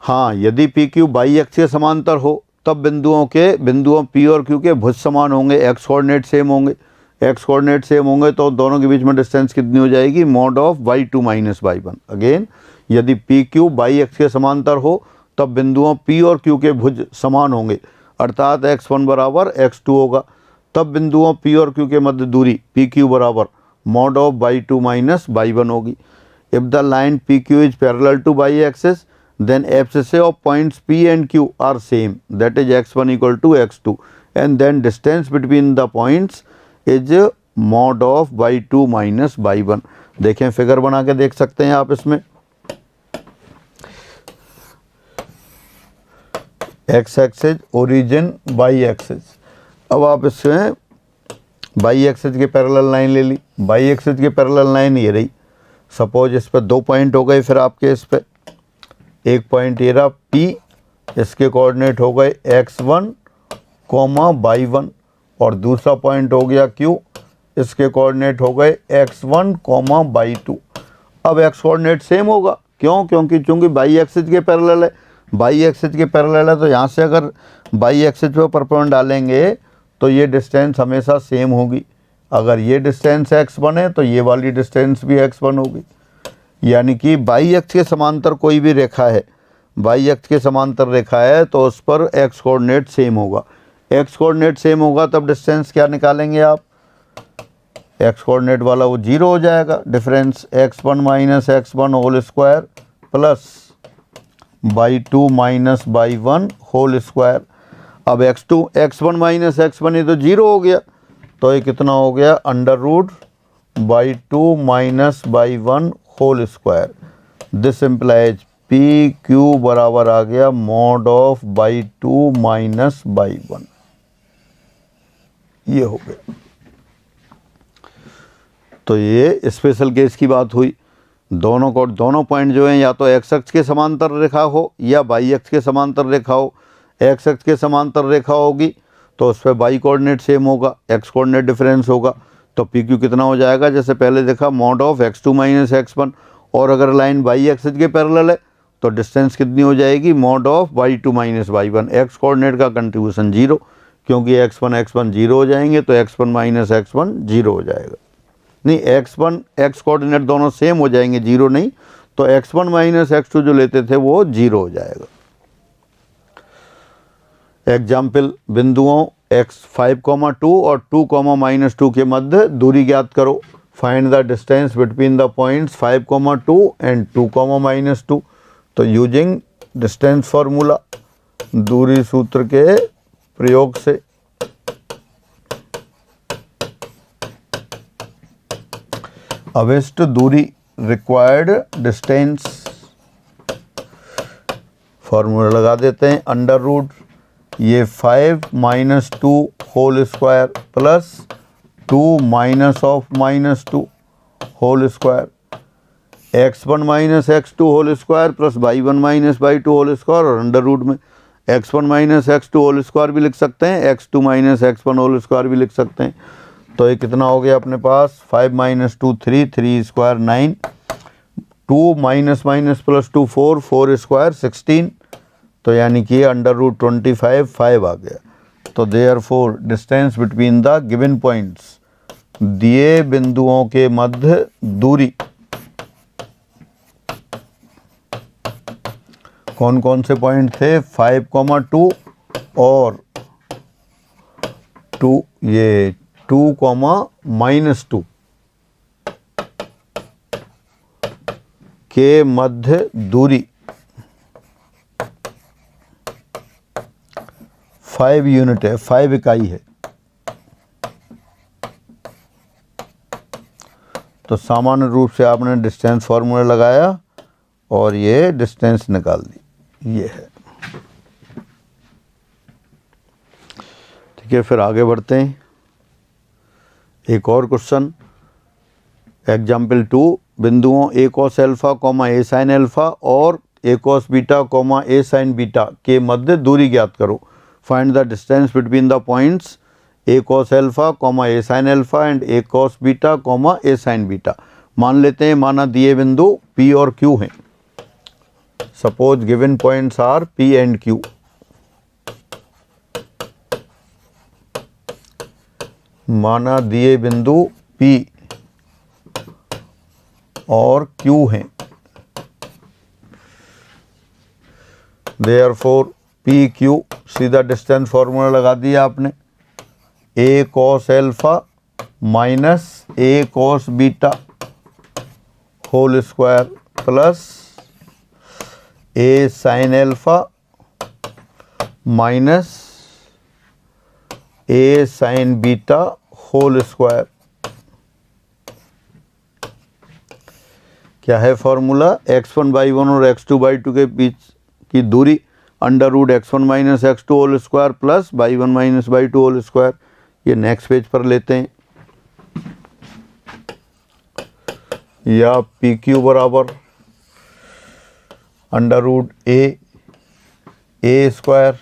हाँ, यदि PQ y एक्सिस के समांतर हो तब बिंदुओं P और Q के भुज समान होंगे, x कोऑर्डिनेट सेम होंगे। x कोऑर्डिनेट सेम होंगे तो दोनों के बीच में डिस्टेंस कितनी हो जाएगी, mod of y2 minus y1। Again, यदि PQ y एक्सिस के समांतर हो तब बिंदुओं P और Q के भुज समान होंगे, अर्थात x1 बराबर x2 होगा। तब बिंदुओं P और Q के मध्य दूरी PQ बराबर mod of y2 minus y1 होगी। If the line PQ is parallel to y axis then abscissa of points P and Q are same, that is x1 equal to x2, and then distance between the points is mod of y2 minus y1। देखें, फिगर बना के देख सकते हैं आप इसमें, x axis origin y axis. अब आप इसमें y एक्सिस के पैरेलल लाइन ले ली, y एक्सिस के पैरेलल लाइन ये रही। सपोज इस पर 2 पॉइंट हो गए, फिर आपके इस पर एक पॉइंट ये रहा P, इसके कोऑर्डिनेट हो गए x1, y1, और दूसरा पॉइंट हो गया Q, इसके कोऑर्डिनेट हो गए x1, y2। अब x कोऑर्डिनेट सेम होगा, क्यों, क्योंकि चूंकि y एक्सिस के पैरेलल है। y एक्सिस के पैरेलल है तो यहाँ से अगर y एक्सिस पे परपेंडिकुलर डालेंगे तो ये डिस्टेंस हमेशा सेम होगी। अगर ये डिस्टेंस x1 है तो ये वाली डिस्टेंस भी x1 होगी। यानी कि y एक्सिस के समांतर कोई भी रेखा है, y एक्सिस के समांतर रेखा है तो उस पर x कोऑर्डिनेट सेम होगा। x कोऑर्डिनेट सेम होगा तब डिस्टेंस क्या निकालेंगे आप, x कोऑर्डिनेट वाला वो 0 हो जाएगा। Difference x1 minus x1 whole square plus y2 minus y1 whole square. अब x1 माइनस x1 ये तो 0 हो गया, तो ये कितना हो गया, under root y2 minus y1 whole square. This implies PQ बराबर आ गया mod of y2 minus y1। ये हो गया। तो ये स्पेशल केस की बात हुई। दोनों पॉइंट जो हैं या तो x एक्सिस के समांतर रेखा हो या y एक्सिस के समांतर रेखा हो। x एक्सिस के समांतर रेखा होगी तो उस पर y कोऑर्डिनेट सेम होगा, x कोऑर्डिनेट डिफरेंस होगा, तो PQ कितना हो जाएगा, जैसे पहले देखा mod of x2 minus x1। और अगर लाइन y एक्सिस के पैरेलल है तो डिस्टेंस कितनी हो जाएगी, mod of y2 minus y1। x coordinate का कंट्रीब्यूशन 0, क्योंकि x1 0 हो जाएंगे तो x1 माइनस x1 0 हो जाएगा। नहीं, x कोऑर्डिनेट दोनों सेम हो जाएंगे, 0 नहीं, तो x1 माइनस x2 जो लेते थे वो 0 हो जाएगा। एग्जाम्पल, बिंदुओं x5, 2 और 2, -2 के मध्य दूरी ज्ञात करो। Find the distance between the points 5, 2 and 2, -2। तो यूजिंग डिस्टेंस फार्मूला, दूरी सूत्र के प्रयोग से अवेस्ट दूरी रिक्वायर्ड डिस्टेंस, फार्मूला लगा देते हैं, अंडर रूट ये 5 minus 2 whole square plus 2 minus of -2 whole square. x1 minus x2 whole square plus y1 minus y2 whole square और अंडर रूट में x1 minus x2 whole square भी लिख सकते हैं, x2 minus x1 whole square भी लिख सकते हैं। तो ये कितना हो गया अपने पास 5 minus 2 3, 3 square 9, 2 minus minus plus 2 4, 4 square 16। तो यानी कि अंडर रूट 25 5 आ गया। तो therefore distance between the given points, दिए बिंदुओं के मध्य दूरी, कौन कौन से पॉइंट थे 5, 2 और 2, ये 2, -2 के मध्य दूरी 5 यूनिट है, 5 इकाई है। तो सामान्य रूप से आपने डिस्टेंस फार्मूला लगाया और ये डिस्टेंस निकाल दी, ये है। ठीक है, फिर आगे बढ़ते हैं। एक और क्वेश्चन, एग्जाम्पल 2, बिंदुओं a cos alpha, a sin alpha और a cos beta, a sin beta के मध्य दूरी ज्ञात करो। Find the distance between the points a cos alpha, a sin alpha and a cos beta, a sin beta. मान लेते हैं, माना दिए बिंदु P और Q हैं। Suppose given points are P and Q। माना दिए बिंदु P और Q हैं। देयरफॉर पी क्यू, सीधा डिस्टेंस फार्मूला लगा दिया आपने, a cos alpha minus a cos beta whole square plus a sin alpha minus a sin beta whole square. क्या है फॉर्मूला? x1 बाई 1 और x2 बाई 2 के बीच की दूरी under root x1 minus x2 whole square plus y 1 minus y 2 whole square. ये नेक्स्ट पेज पर लेते हैं, या पी क्यू बराबर अंडर रूट ए स्क्वायर,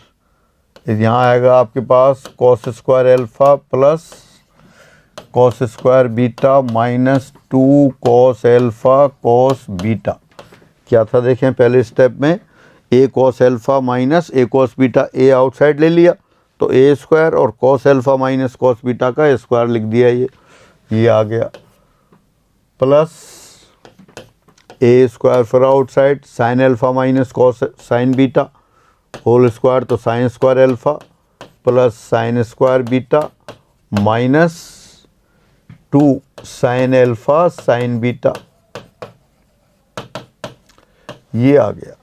यहाँ आएगा आपके पास cos square alpha plus cos square beta minus 2 cos alpha cos beta. क्या था देखें पहले स्टेप में, a cos alpha minus a cos beta, a outside ले लिया तो ए स्क्वायर और cos alpha minus cos beta का स्क्वायर लिख दिया, ये आ गया प्लस ए स्क्वायर फिर outside sine alpha minus cos sine beta whole square, तो sine square alpha plus sine square beta minus 2 sine alpha sine beta, ये आ गया।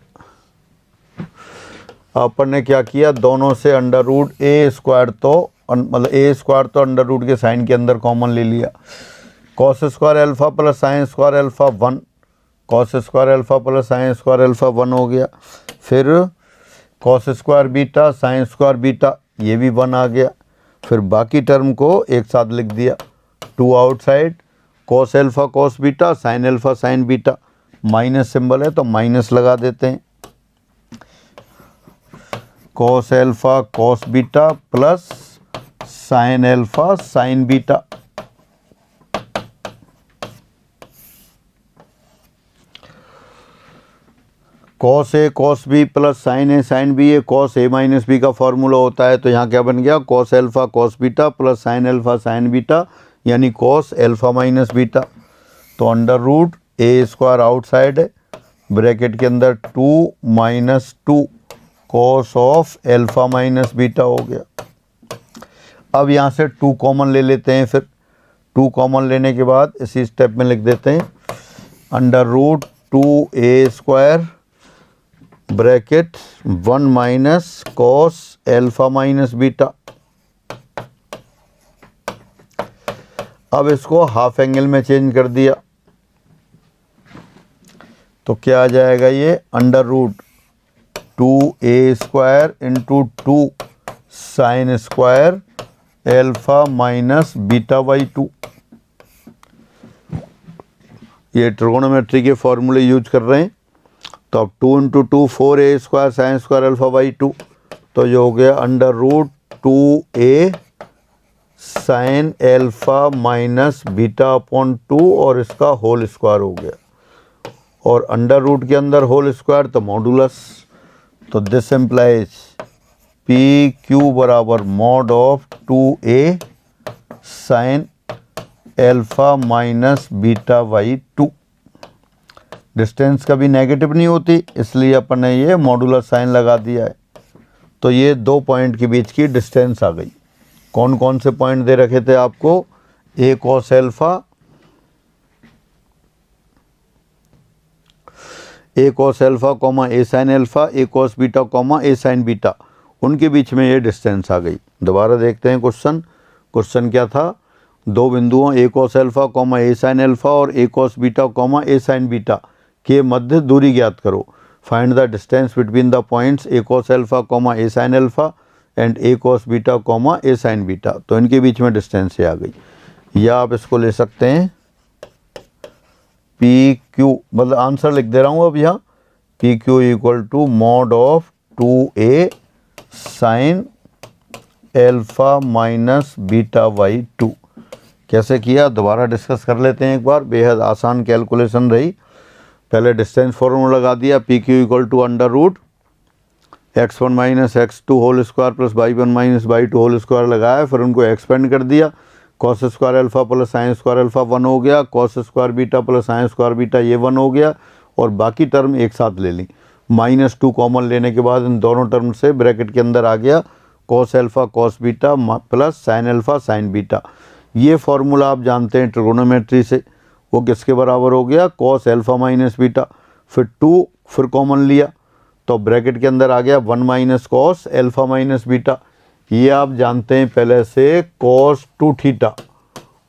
अपन ने क्या किया, दोनों से अंडर रूट ए स्क्वायर तो मतलब ए स्क्वायर तो अंडर रूट के साइन के अंदर कॉमन ले लिया, cos square alpha plus sine square alpha 1, cos square alpha plus sine square alpha 1 हो गया। फिर cos square beta sine square beta, ये भी 1 आ गया। फिर बाकी टर्म को एक साथ लिख दिया, 2 outside cos alpha cos beta sine alpha sine beta, minus symbol है तो माइनस लगा देते हैं, cos alpha cos beta plus sine alpha sine beta. Cos A cos B plus sine A sine B, A cos A minus B का फॉर्मूला होता है। तो यहाँ क्या बन गया, cos alpha cos beta plus sine alpha sine beta, यानी कॉस अल्फा माइनस बीटा। तो under root a square outside है, ब्रैकेट के अंदर 2 minus 2 cos of alpha minus beta हो गया। अब यहाँ से 2 कॉमन ले लेते हैं, फिर 2 कॉमन लेने के बाद इसी स्टेप में लिख देते हैं under root 2a square bracket 1 minus cos alpha minus beta. अब इसको हाफ एंगल में चेंज कर दिया तो क्या आ जाएगा, ये under root 2a square into 2 sine square alpha minus beta by 2। ये ट्रिगोनोमेट्री के फॉर्मूले यूज कर रहे हैं। तो अब 2 × 2 4a² sin² α/2, तो ये हो गया √2a sin α -β/2 और इसका होल स्क्वायर हो गया, और अंडर रूट के अंदर होल स्क्वायर तो मॉडुलस। तो दिस इम्प्लाइज PQ बराबर mod of 2a sin α -β/2। Distance कभी नेगेटिव नहीं होती, इसलिए अपन ने ये मॉडुलस साइन लगा दिया है। तो ये दो पॉइंट के बीच की डिस्टेंस आ गई। कौन कौन से पॉइंट दे रखे थे आपको? a cos α, a cos α, a sin α, a cos β, a sin β, उनके बीच में ये डिस्टेंस आ गई। दोबारा देखते हैं क्वेश्चन। क्वेश्चन क्या था? दो बिंदुओं a cos α, a sin α और a cos β, a sin β के मध्य दूरी ज्ञात करो। Find the distance between the points a cos α, a sin α and a cos β, a sin β। तो इनके बीच में डिस्टेंस ये आ गई। या आप इसको ले सकते हैं PQ, मतलब आंसर लिख दे रहा हूँ अब यहाँ, PQ equal to mod of 2a sin α -β/2। कैसे किया दोबारा डिस्कस कर लेते हैं एक बार। बेहद आसान कैलकुलेशन रही। पहले डिस्टेंस फॉर्मूला लगा दिया, PQ equal to √x1 - x2 whole square plus y1 - y2 whole square लगाया, फिर उनको एक्सपेंड कर दिया। cos² α प्लस sin² α 1 हो गया, cos² β प्लस sin² β ये 1 हो गया, और बाकी टर्म एक साथ ले ली। -2 कॉमन लेने के बाद इन दोनों टर्म से ब्रैकेट के अंदर आ गया cos α cos β plus sin α sin β। ये फार्मूला आप जानते हैं ट्रिगोनोमेट्री से, वो किसके बराबर हो गया? cos α -β। फिर 2 फिर कॉमन लिया, तो ब्रैकेट के अंदर आ गया 1 - cos α -β। ये आप जानते हैं पहले से cos 2θ।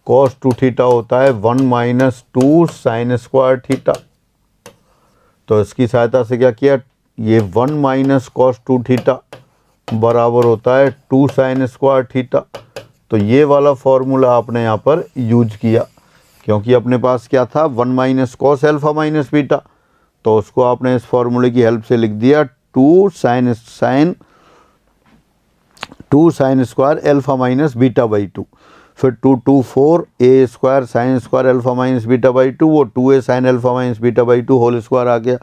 cos 2θ होता है 1 - 2 sin²θ। तो इसकी सहायता से क्या किया? ये 1 - cos 2θ बराबर होता है 2 sin²θ। तो ये वाला फॉर्मूला आपने यहाँ पर यूज किया, क्योंकि अपने पास क्या था? 1 - cos α -β। तो उसको आपने इस फॉर्मूले की हेल्प से लिख दिया 2 sin² α -β/2। फिर 2 2 4 a² sin² α -β/2, वो 2a sin α -β/2 होल स्क्वायर आ गया।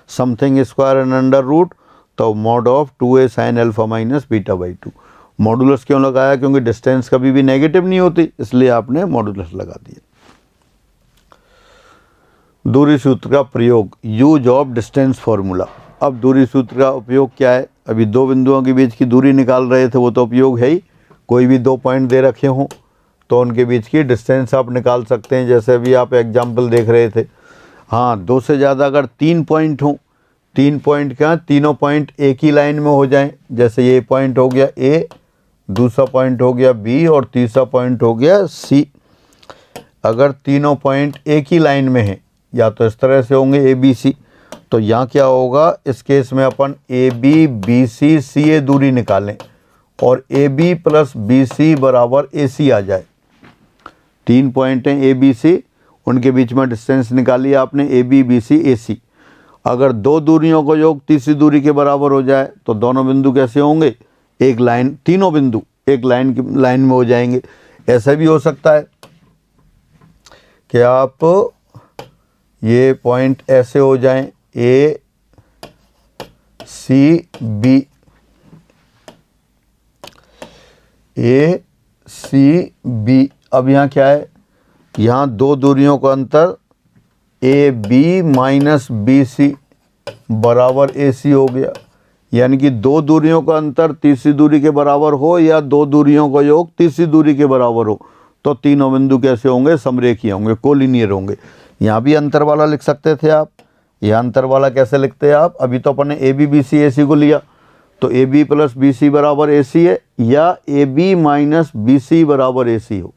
Something square and under root, तो mod of 2a sin α -β/2। Modulus क्यों लगाया? क्योंकि डिस्टेंस कभी भी नेगेटिव नहीं होती, इसलिए आपने मॉडुलस लगा दिया। दूरी सूत्र का प्रयोग, यूज ऑफ डिस्टेंस फॉर्मूला। अब दूरी सूत्र का उपयोग क्या है? अभी दो बिंदुओं के बीच की दूरी निकाल रहे थे, वो तो उपयोग है ही। कोई भी दो पॉइंट दे रखे हों तो उनके बीच की डिस्टेंस आप निकाल सकते हैं। जैसे अभी आप एग्जाम्पल देख रहे थे, हाँ, दो से ज़्यादा अगर 3 पॉइंट हों, 3 पॉइंट क्या, तीनों पॉइंट एक ही लाइन में हो जाएं। जैसे ये पॉइंट हो गया A, दूसरा पॉइंट हो गया B और तीसरा पॉइंट हो गया C। अगर तीनों पॉइंट एक ही लाइन में हैं, या तो इस तरह से होंगे ABC, तो यहाँ क्या होगा? इस केस में अपन AB BC CA दूरी निकालें और AB प्लस BC बराबर AC आ जाए। 3 पॉइंट हैं ABC, उनके बीच में डिस्टेंस निकाली आपने AB BC AC। अगर दो दूरियों का योग तीसरी दूरी के बराबर हो जाए तो दोनों बिंदु कैसे होंगे? एक लाइन, तीनों बिंदु एक लाइन में हो जाएंगे। ऐसा भी हो सकता है कि आप ये पॉइंट ऐसे हो जाएं A C B, A C B। अब यहाँ क्या है? यहाँ दो दूरियों का अंतर AB माइनस BC बराबर AC हो गया। यानी कि दो दूरियों का अंतर तीसरी दूरी के बराबर हो या दो दूरियों का योग तीसरी दूरी के बराबर हो, तो तीनों बिंदु कैसे होंगे? समरेखीय होंगे, कोलिनियर होंगे। यहाँ भी अंतर वाला लिख सकते थे आप। यह अंतर वाला कैसे लिखते हैं आप? अभी तो अपन ने AB BC AC को लिया, तो AB प्लस BC बराबर AC है, या AB माइनस BC बराबर AC हो,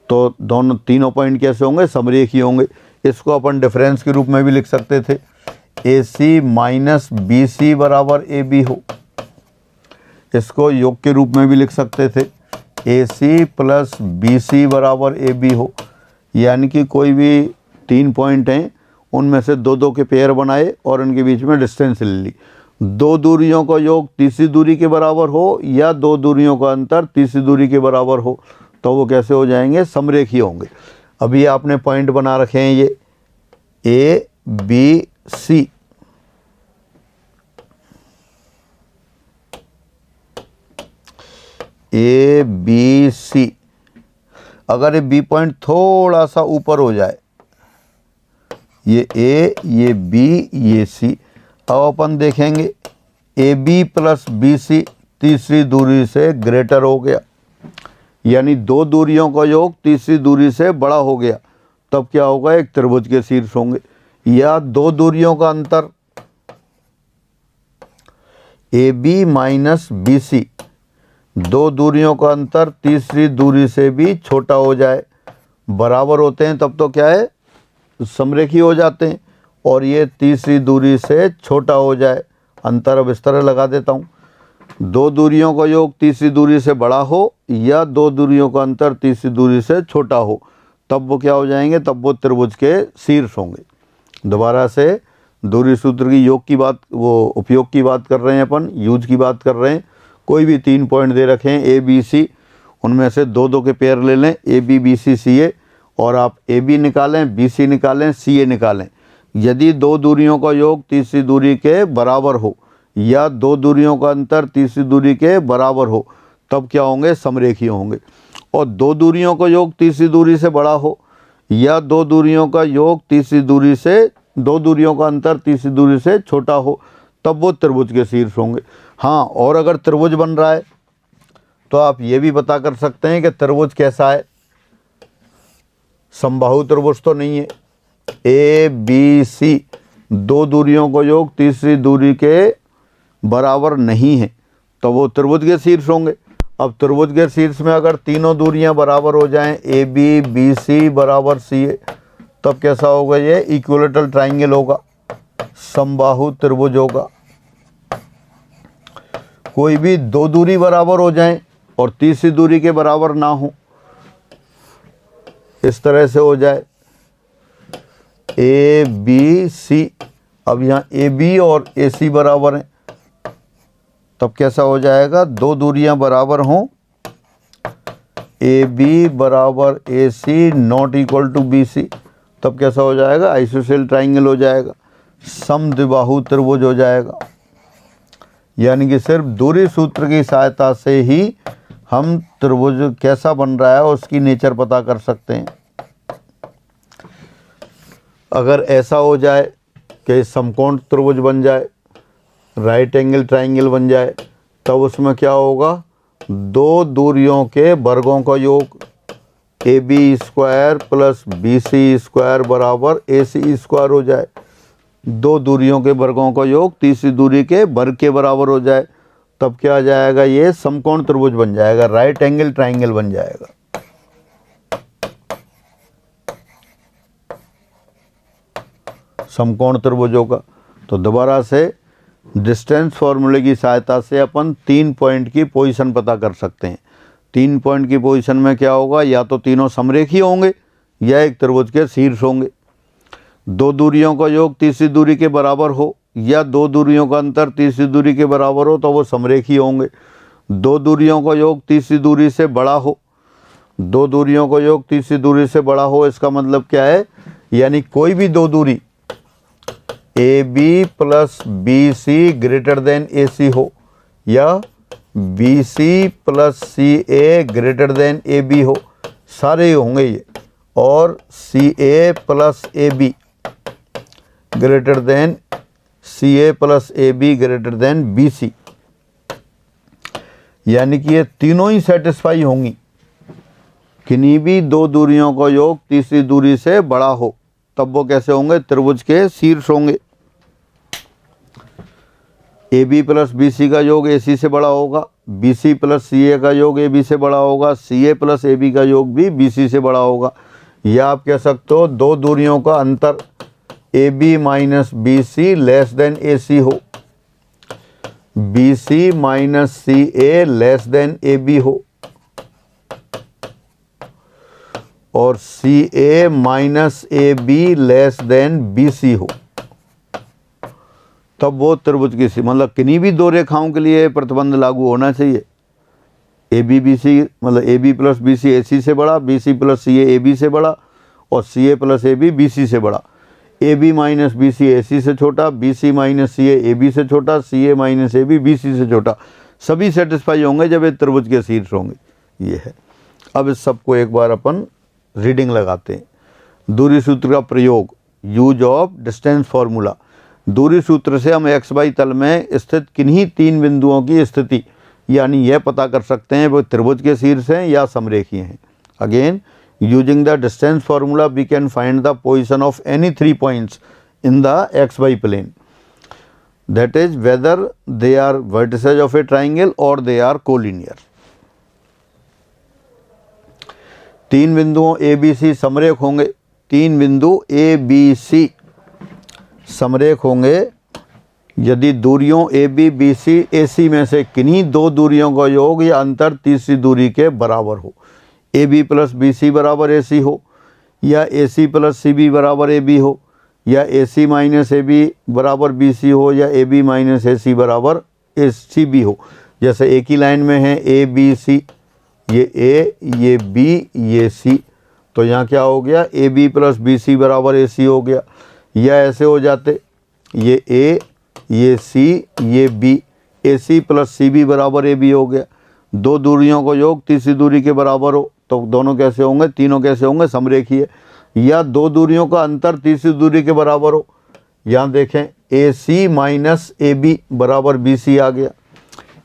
तो दोनों तीनों पॉइंट कैसे होंगे? समरेखीय होंगे। इसको अपन डिफरेंस के रूप में भी लिख सकते थे, AC माइनस BC बराबर AB हो। इसको योग के रूप में भी लिख सकते थे, AC प्लस BC बराबर AB हो। यानी कि कोई भी 3 पॉइंट हैं, उनमें से 2-2 के पेयर बनाए और इनके बीच में डिस्टेंस ले ली। 2 दूरियों का योग तीसरी दूरी के बराबर हो या 2 दूरियों का अंतर तीसरी दूरी के बराबर हो, तो वो कैसे हो जाएंगे? समरेखीय होंगे। अभी आपने पॉइंट बना रखे हैं ये A B C, A B C. अगर ये बी पॉइंट थोड़ा सा ऊपर हो जाए, ये ए, ये बी, ये सी, अब अपन देखेंगे A B plus B C तीसरी दूरी से ग्रेटर हो गया, यानी 2 दूरियों का योग तीसरी दूरी से बड़ा हो गया, तब क्या होगा? एक त्रिभुज के शीर्ष होंगे। या 2 दूरियों का अंतर A B minus B C, 2 दूरियों का अंतर तीसरी दूरी से भी छोटा हो जाए, बराबर होते हैं, तब तो क्या है? समरेखीय हो जाते हैं। और ये तीसरी दूरी से छोटा हो जाए, अंतर अब इस तरह लगा देता हूँ, 2 दूरियों का योग तीसरी दूरी से बड़ा हो या 2 दूरियों का अंतर तीसरी दूरी से छोटा हो, तब वो क्या हो जाएंगे? तब वो त्रिभुज के शीर्ष होंगे। दोबारा से दूरी सूत्र की योग की बात, वो उपयोग की बात कर रहे हैं अपन, यूज की बात कर रहे हैं। कोई भी 3 पॉइंट दे रखे हैं ए बी सी, उनमें से 2-2 के पेयर ले लें, A B B C C ए, और आप ए बी निकालें, बी सी निकालें, सी ए निकालें। यदि 2 दूरियों का योग तीसरी दूरी के बराबर हो या 2 दूरियों का अंतर तीसरी दूरी के बराबर हो, तब क्या होंगे? समरेखीय होंगे। और 2 दूरियों का योग तीसरी दूरी से बड़ा हो या 2 दूरियों का योग तीसरी दूरी से 2 दूरियों का अंतर तीसरी दूरी से छोटा हो, तब वो त्रिभुज के शीर्ष होंगे। हाँ, और अगर त्रिभुज बन रहा है तो आप ये भी पता कर सकते हैं कि त्रिभुज कैसा है। समबाहु त्रिभुज तो नहीं है। ए बी सी 2 दूरियों का योग तीसरी दूरी के बराबर नहीं है, तो वो त्रिभुज के शीर्ष होंगे। अब त्रिभुज के शीर्ष में अगर तीनों दूरियां बराबर हो जाएं, ए बी बी सी बराबर सी ए, तब कैसा होगा? ये इक्विलेटरल ट्राइंगल होगा, समबाहु त्रिभुज होगा। कोई भी 2 दूरी बराबर हो जाएं और तीसरी दूरी के बराबर ना हो, इस तरह से हो जाए ए बी सी। अब यहाँ ए बी और ए सी बराबर हैं, तब कैसा हो जाएगा? 2 दूरियां बराबर हों, ए बी बराबर A C not equal to B C, तब कैसा हो जाएगा? आइसोसेल ट्राइंगल हो जाएगा, समद्विबाहु त्रिभुज हो जाएगा। यानी कि सिर्फ दूरी सूत्र की सहायता से ही हम त्रिभुज कैसा बन रहा है उसकी नेचर पता कर सकते हैं। अगर ऐसा हो जाए कि समकोण त्रिभुज बन जाए, राइट एंगल ट्राइंगल बन जाए, तब उसमें क्या होगा? 2 दूरियों के वर्गों का योग A B square plus B C square बराबर ए सी स्क्वायर हो जाए। 2 दूरियों के वर्गों का योग तीसरी दूरी के वर्ग के बराबर हो जाए, तब क्या आ जाएगा? ये समकोण त्रिभुज बन जाएगा, राइट एंगल ट्राइंगल बन जाएगा। समकोण त्रिभुजों का। तो दोबारा से डिस्टेंस फॉर्मूले की सहायता से अपन 3 पॉइंट की पोजीशन पता कर सकते हैं। 3 पॉइंट की पोजीशन में क्या होगा? या तो तीनों समरेखीय होंगे या एक त्रिभुज के शीर्ष होंगे। 2 दूरियों का योग तीसरी दूरी के बराबर हो या 2 दूरियों का अंतर तीसरी दूरी के बराबर हो, तो वो समरेखीय होंगे। 2 दूरियों का योग तीसरी दूरी से बड़ा हो, 2 दूरियों का योग तीसरी दूरी से बड़ा हो, इसका मतलब क्या है? यानी कोई भी 2 दूरी A B plus B C greater than A C हो या B C plus C A greater than A B हो, सारे होंगे ये। और C A plus A B greater than C A plus A B greater than B C, यानी कि ये तीनों ही सेटिस्फाई होंगी। किन्हीं भी 2 दूरियों का योग तीसरी दूरी से बड़ा हो, तब वो कैसे होंगे? त्रिभुज के शीर्ष होंगे। A B plus B C का योग ए सी से बड़ा होगा, बी सी प्लस सी ए का योग ए बी से बड़ा होगा, सी ए प्लस ए बी का योग भी बी सी से बड़ा होगा। या आप कह सकते हो 2 दूरियों का अंतर A B minus B C less than A C हो, B C minus C A less than A B हो। और C A minus A B less than B C हो, तब वो त्रिभुज की मतलब किन्हीं भी दो रेखाओं के लिए प्रतिबंध लागू होना चाहिए। ए बी बी सी मतलब A B plus B C A C से बड़ा, B C plus C A B से बड़ा, और C A plus A B C से बड़ा। A B minus B C A C से छोटा, B C minus C A B से छोटा, सी A minus A B C से छोटा। सभी सेटिस्फाई होंगे जब ये त्रिभुज के शीर्ष होंगे। ये है। अब इस सबको एक बार अपन रीडिंग लगाते हैं। दूरी सूत्र का प्रयोग, यूज ऑफ डिस्टेंस फॉर्मूला। दूरी सूत्र से हम एक्स वाई तल में स्थित किन्हीं तीन बिंदुओं की स्थिति यानी यह पता कर सकते हैं वो त्रिभुज के शीर्ष हैं या समरेखीय हैं। Again, using the distance formula we can find the position of any 3 points in the X Y plane, that is whether they are vertices of a triangle और दे आर कोलिनियर। तीन बिंदुओं ए बी सी समरेख होंगे। तीन बिंदु ए बी सी समरेख होंगे यदि दूरियों A B B C A सी में से किन्हीं दो दूरियों का योग या अंतर तीसरी दूरी के बराबर हो। A B plus B C बराबर ए सी हो, या ए सी प्लस सी बी बराबर ए बी हो, या ए सी माइनस ए बी बराबर बी सी हो, या ए बी माइनस ए सी बराबर ए सी बी हो। जैसे एक ही लाइन में है ए बी सी, ये ए ये बी ये सी, तो यहाँ क्या हो गया, A B plus B C बराबर ए सी हो गया। या ऐसे हो जाते, ये ए ये सी ये बी, ए सी प्लस सी बी बराबर ए बी हो गया। दो दूरियों को योग तीसरी दूरी के बराबर हो, तो दोनों कैसे होंगे, तीनों कैसे होंगे, समरेखीय। या दो दूरियों का अंतर तीसरी दूरी के बराबर हो। यहाँ देखें, ए सी माइनस ए बी बराबर बी सी आ गया,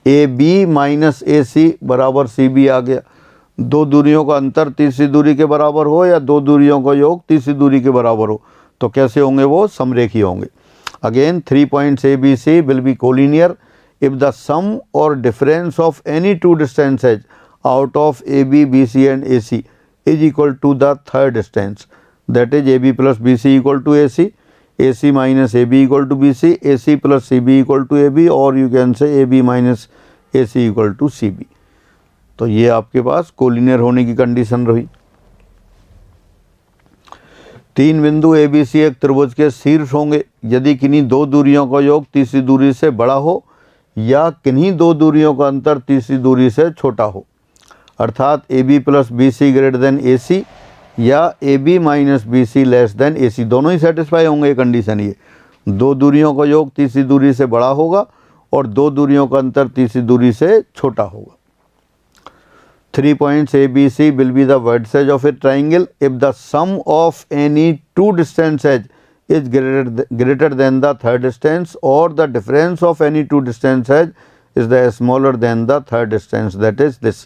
ए बी माइनस ए सी बराबर सी बी आ गया। दो दूरियों का अंतर तीसरी दूरी के बराबर हो या दो दूरियों का योग तीसरी दूरी के बराबर हो, तो कैसे होंगे, वो समरेखीय होंगे। Again, 3 points A, B, C will be collinear if the sum or difference of any two distances out of A, B, B, C and A, C is equal to the third distance. That is A, B plus B, C equal to A, C, A, C minus A, B equal to B, C, A, C plus C, B equal to A, B, or you can say A, B minus A, C equal to C, B. तो ये आपके पास कोलिनियर होने की कंडीशन रही। तीन बिंदु ए बी सी एक त्रिभुज के शीर्ष होंगे यदि किन्हीं दो दूरियों का योग तीसरी दूरी से बड़ा हो या किन्हीं दो दूरियों का अंतर तीसरी दूरी से छोटा हो। अर्थात A B plus B C greater than A C या A B minus B C less than A C, दोनों ही सेटिस्फाई होंगे। कंडीशन ये, दो दूरियों का योग तीसरी दूरी से बड़ा होगा और दो दूरियों का अंतर तीसरी दूरी से छोटा होगा। 3 points A, B, C will be the vertices of a triangle if the sum of any two distances is greater than the third distance, or the difference of any two distances is the smaller than the third distance. That is this,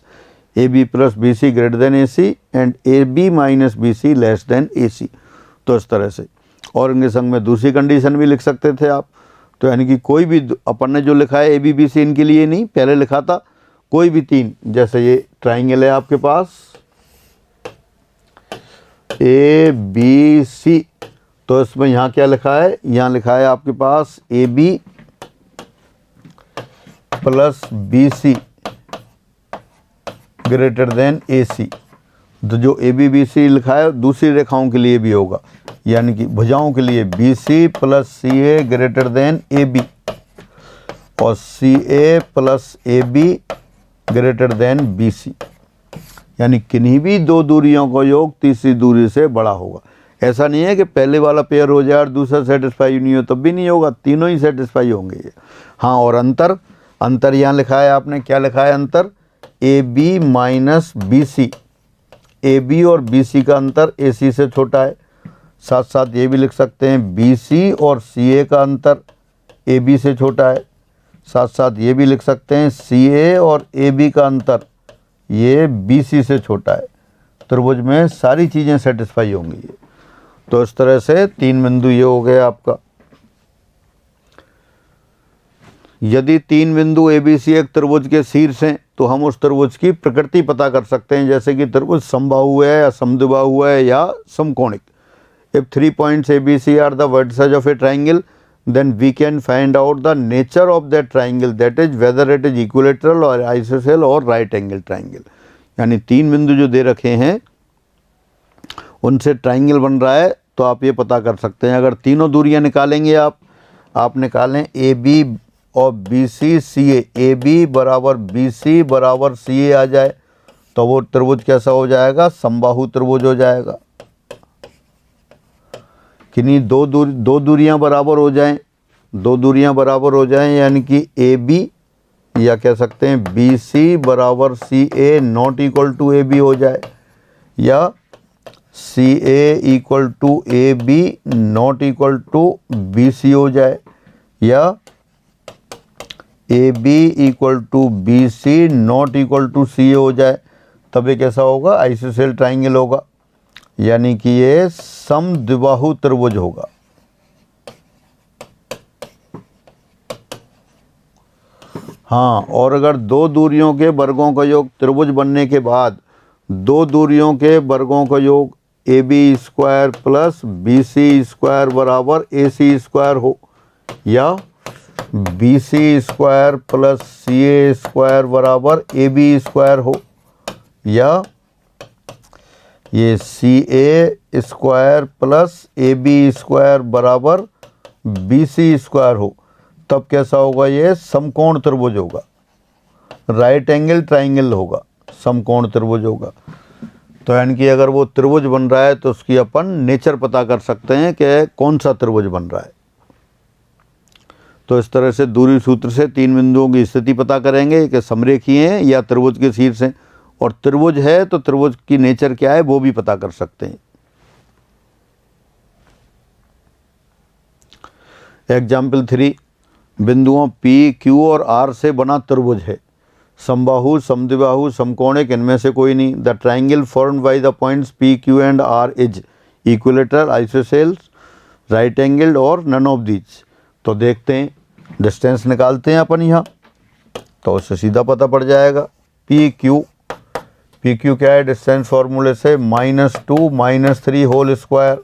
AB plus BC greater than AC and AB minus BC less than AC. तो इस तरह से, और इनके संग में दूसरी कंडीशन भी लिख सकते थे आप। तो यानी कि कोई भी अपन ने जो लिखा है AB BC इनके लिए नहीं, पहले लिखा था कोई भी तीन, जैसे ये ट्राइंगल है आपके पास ए बी सी, तो इसमें यहाँ क्या लिखा है, यहाँ लिखा है आपके पास A B plus B C greater than A C. तो जो ए बी बी सी लिखा है दूसरी रेखाओं के लिए भी होगा, यानी कि भुजाओं के लिए B C plus C A greater than A B और C A plus A B greater than B C, यानी किन्हीं भी दो दूरियों का योग तीसरी दूरी से बड़ा होगा। ऐसा नहीं है कि पहले वाला पेयर हो जाए और दूसरा सेटिस्फाई नहीं हो, तब भी नहीं होगा, तीनों ही सेटिस्फाई होंगे। हाँ, और अंतर, अंतर यहाँ लिखा है आपने, क्या लिखा है अंतर, A B minus B C, A B और बी सी का अंतर ए सी से छोटा है। साथ साथ ये भी लिख सकते हैं बी सी और सी ए का अंतर ए बी से छोटा है। साथ साथ ये भी लिख सकते हैं सी ए और ए बी का अंतर ये बी सी से छोटा है। त्रिभुज में सारी चीज़ें सेटिस्फाई होंगी ये। तो इस तरह से तीन बिंदु ये हो गए आपका। यदि तीन बिंदु ए बी सी एक त्रिभुज के शीर्ष हैं तो हम उस त्रिभुज की प्रकृति पता कर सकते हैं, जैसे कि त्रिभुज समबाहु है या समद्विबाहु है या समकोणिक। If 3 points A, B, C are the vertices of a triangle, then we can find out the nature of that triangle, that is whether it is equilateral or isosceles or right angle triangle। यानी तीन बिंदु जो दे रखे हैं उनसे ट्राइंगल बन रहा है तो आप ये पता कर सकते हैं। अगर तीनों दूरियां निकालेंगे आप निकालें ए बी और B C C A B बराबर बी सी बराबर सी ए आ जाए तो वो त्रिभुज कैसा हो जाएगा, समबाहु त्रिभुज हो जाएगा। किन्हीं दो दूरियां बराबर हो जाएं, दो दूरियां बराबर हो जाएं यानी कि ए बी या कह सकते हैं बी सी बराबर C A not equal to A B हो जाए, या C A equal to A B not equal to B C हो जाए, या A B equal to B C not equal to C A हो जाए, तब ये कैसा होगा, आइसोसेल ट्राइंगल होगा, यानी कि ये समद्विबाहु त्रिभुज होगा। हाँ, और अगर दो दूरियों के वर्गों का योग त्रिभुज बनने के बाद दो दूरियों के वर्गों का योग A B square plus B C square बराबर ए सी स्क्वायर हो, या B C square plus C A square बराबर ए बी स्क्वायर हो, या ये C A square plus A B square बराबर बी सी स्क्वायर हो, तब कैसा होगा, ये समकोण त्रिभुज होगा, राइट एंगल ट्राइंगल होगा, समकोण त्रिभुज होगा। तो यानी कि अगर वो त्रिभुज बन रहा है तो उसकी अपन नेचर पता कर सकते हैं कि कौन सा त्रिभुज बन रहा है। तो इस तरह से दूरी सूत्र से तीन बिंदुओं की स्थिति पता करेंगे कि समरेखीय हैं या त्रिभुज के शीर्ष हैं, और त्रिभुज है तो त्रिभुज की नेचर क्या है वो भी पता कर सकते हैं। एग्जाम्पल 3, बिंदुओं P, Q और R से बना त्रिभुज है, समबाहु, समद्विबाहु, समकोणिक इनमें से कोई नहीं। The triangle formed by the points P, Q and R is equilateral, isosceles, right angled और नन ऑफ दीज। तो देखते हैं, डिस्टेंस निकालते हैं अपन यहाँ, तो उससे सीधा पता पड़ जाएगा। पी क्यू क्या है डिस्टेंस फॉर्मूले से, -2 -3 होल स्क्वायर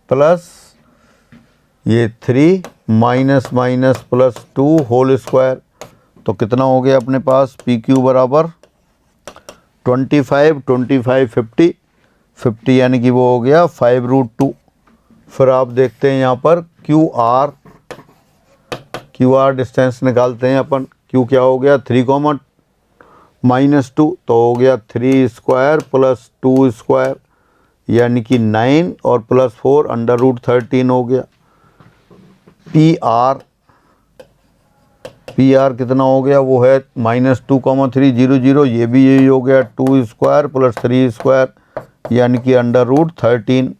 प्लस ये 3 माइनस प्लस 2 होल स्क्वायर, तो कितना हो गया अपने पास, पी क्यू बराबर 25 50 यानी कि वो हो गया 5√2। फिर आप देखते हैं यहाँ पर क्यू आर डिस्टेंस निकालते हैं अपन। क्यू क्या हो गया, 3, -2 तो हो गया 3 स्क्वायर प्लस 2 स्क्वायर यानी कि 9 और प्लस 4 √13 हो गया। पी आर कितना हो गया, वो है -2, 3 0 0, ये भी यही हो गया 2 स्क्वायर प्लस 3 स्क्वायर यानी कि √13।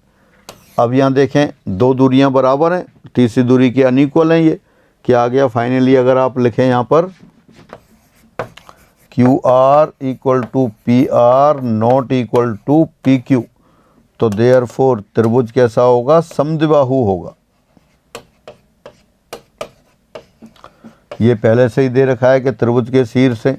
अब यहाँ देखें दो दूरियां बराबर हैं, तीसरी दूरी के अनइक्वल हैं, ये क्या आ गया फाइनली। अगर आप लिखें यहाँ पर Q R equal to P R not equal to P Q, तो देयरफॉर त्रिभुज कैसा होगा, समद्विबाहु होगा। ये पहले से ही दे रखा है कि त्रिभुज के शीर्ष से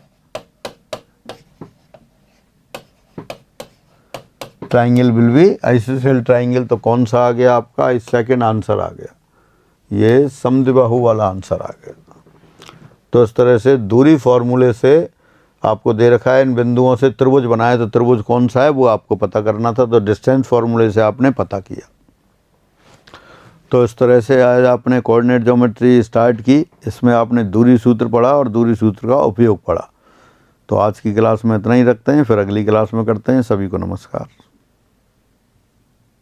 triangle will be ISOCELL triangle, तो कौन सा आ गया आपका, इस सेकंड आंसर आ गया, ये समद्विबाहु वाला आंसर आ गया। तो इस तरह से दूरी फॉर्मूले से आपको दे रखा है इन बिंदुओं से त्रिभुज बनाए, तो त्रिभुज कौन सा है वो आपको पता करना था, तो डिस्टेंस फॉर्मूले से आपने पता किया। तो इस तरह से आज आपने कोऑर्डिनेट ज्योमेट्री स्टार्ट की, इसमें आपने दूरी सूत्र पढ़ा और दूरी सूत्र का उपयोग पढ़ा। तो आज की क्लास में इतना ही रखते हैं, फिर अगली क्लास में करते हैं। सभी को नमस्कार।